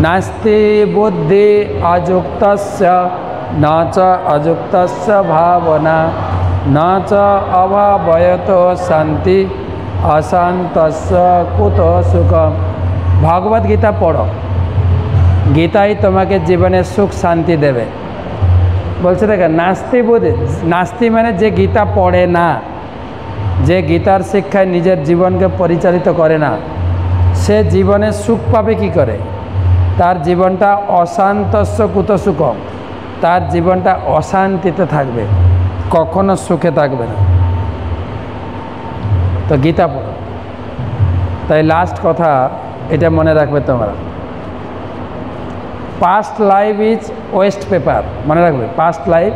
নাস্তি বুদ্ধি অযুক্তস্য না চ অযুক্তস্য ভাবনা না চ অভাবয়ত শান্তি অশান্তস্য কুত সুখম। ভগবদ্গীতা পড়ো, গীতাই তোমাকে জীবনে সুখ শান্তি দেবে। বলছে দেখে নাস্তি বুদ্ধি, নাস্তি মানে যে গীতা পড়ে না, যে গীতার শিক্ষায় নিজের জীবনকে পরিচালিত করে না, সে জীবনে সুখ পাবে কি করে? তার জীবনটা অশান্তস্য কুত সুখম, তার জীবনটা অশান্তিতে থাকবে, কখনো সুখে থাকবে না। তো গীতা পড়ো। তাই লাস্ট কথা এটা মনে রাখবে তোমরা, past life is West paper. মনে রাখবে, পাস্ট লাইফ,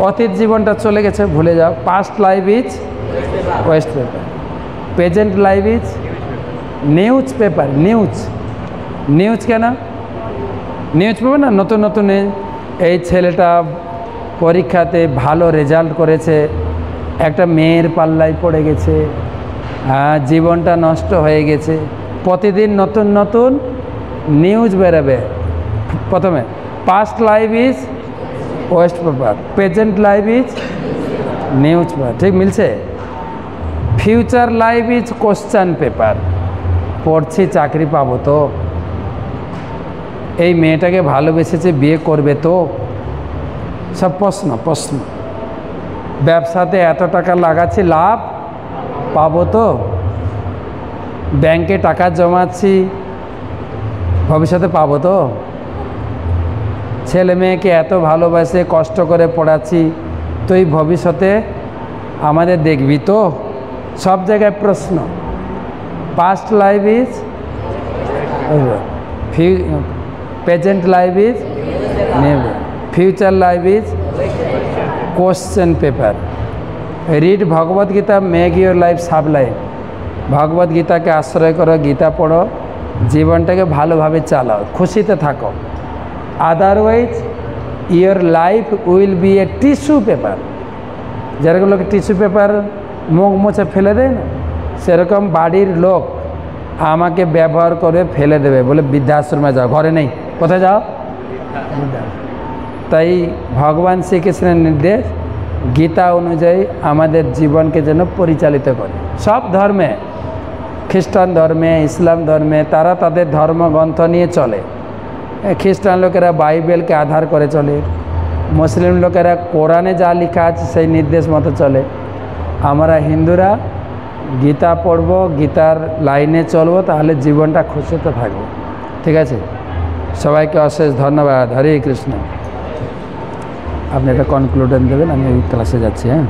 অতীত জীবনটা চলে গেছে, ভুলে যাও। Past life is West paper, present life is news paper. News, news কেন? নিউজ পেপার না, নতুন নতুন এই ছেলেটা পরীক্ষাতে ভালো রেজাল্ট করেছে, একটা মেয়ের পাল্লায় পড়ে গেছে, জীবনটা নষ্ট হয়ে গেছে। প্রতিদিন নতুন নতুন নিউজ বেরোবে। প্রথমে past life is West paper, present life is news paper, ঠিক মিলছে? Future life is question paper. পড়ছি চাকরি পাবো তো? এই মেয়েটাকে ভালোবেসেছে, বিয়ে করবে তো? সব প্রশ্ন প্রশ্ন। ব্যবসাতে এত টাকা লাগাচ্ছি, লাভ পাবো তো? ব্যাংকে টাকা জমাচ্ছি, ভবিষ্যতে পাবো তো? ছেলে মেয়েকে এত ভালোবাসে কষ্ট করে পড়াচ্ছি, তুই ভবিষ্যতে আমাদের দেখবি তো? সব জায়গায় প্রশ্ন। Past life is, present life is, future life is question paper. Read Bhagavad Gita, make your life sublime. ভগবদ্গীতাকে আশ্রয় করো, গীতা পড়ো, জীবনটাকে ভালোভাবে চালাও, খুশিতে থাকো। Otherwise your life will be a tissue paper. যেরকম লোক টিস্যু পেপার মুখ মুছে ফেলে দেয় না, সেরকম বাড়ির লোক আমাকে ব্যবহার করে ফেলে দেবে, বলে বৃদ্ধাশ্রমে যাও, ঘরে নেই, কোথায় যাও? তাই ভগবান শ্রীকৃষ্ণের নির্দেশ গীতা অনুযায়ী আমাদের জীবনকে যেন পরিচালিত করে। সব ধর্মে, খ্রিস্টান ধর্মে, ইসলাম ধর্মে, তারা তাদের ধর্মগ্রন্থ নিয়ে চলে। খ্রিস্টান লোকেরা বাইবেলকে আধার করে চলে, মুসলিম লোকেরা কোরআনে যা লেখা আছে সেই নির্দেশ মতো চলে। আমরা হিন্দুরা গীতা পড়ব, গীতার লাইনে চলবো, তাহলে জীবনটা খুশিতে থাকবে। ঠিক আছে, সবাইকে অশেষ ধন্যবাদ। হরে কৃষ্ণ। আপনি এটা কনক্লুশন দেবেন, আমি ওই ক্লাসে যাচ্ছি। হ্যাঁ।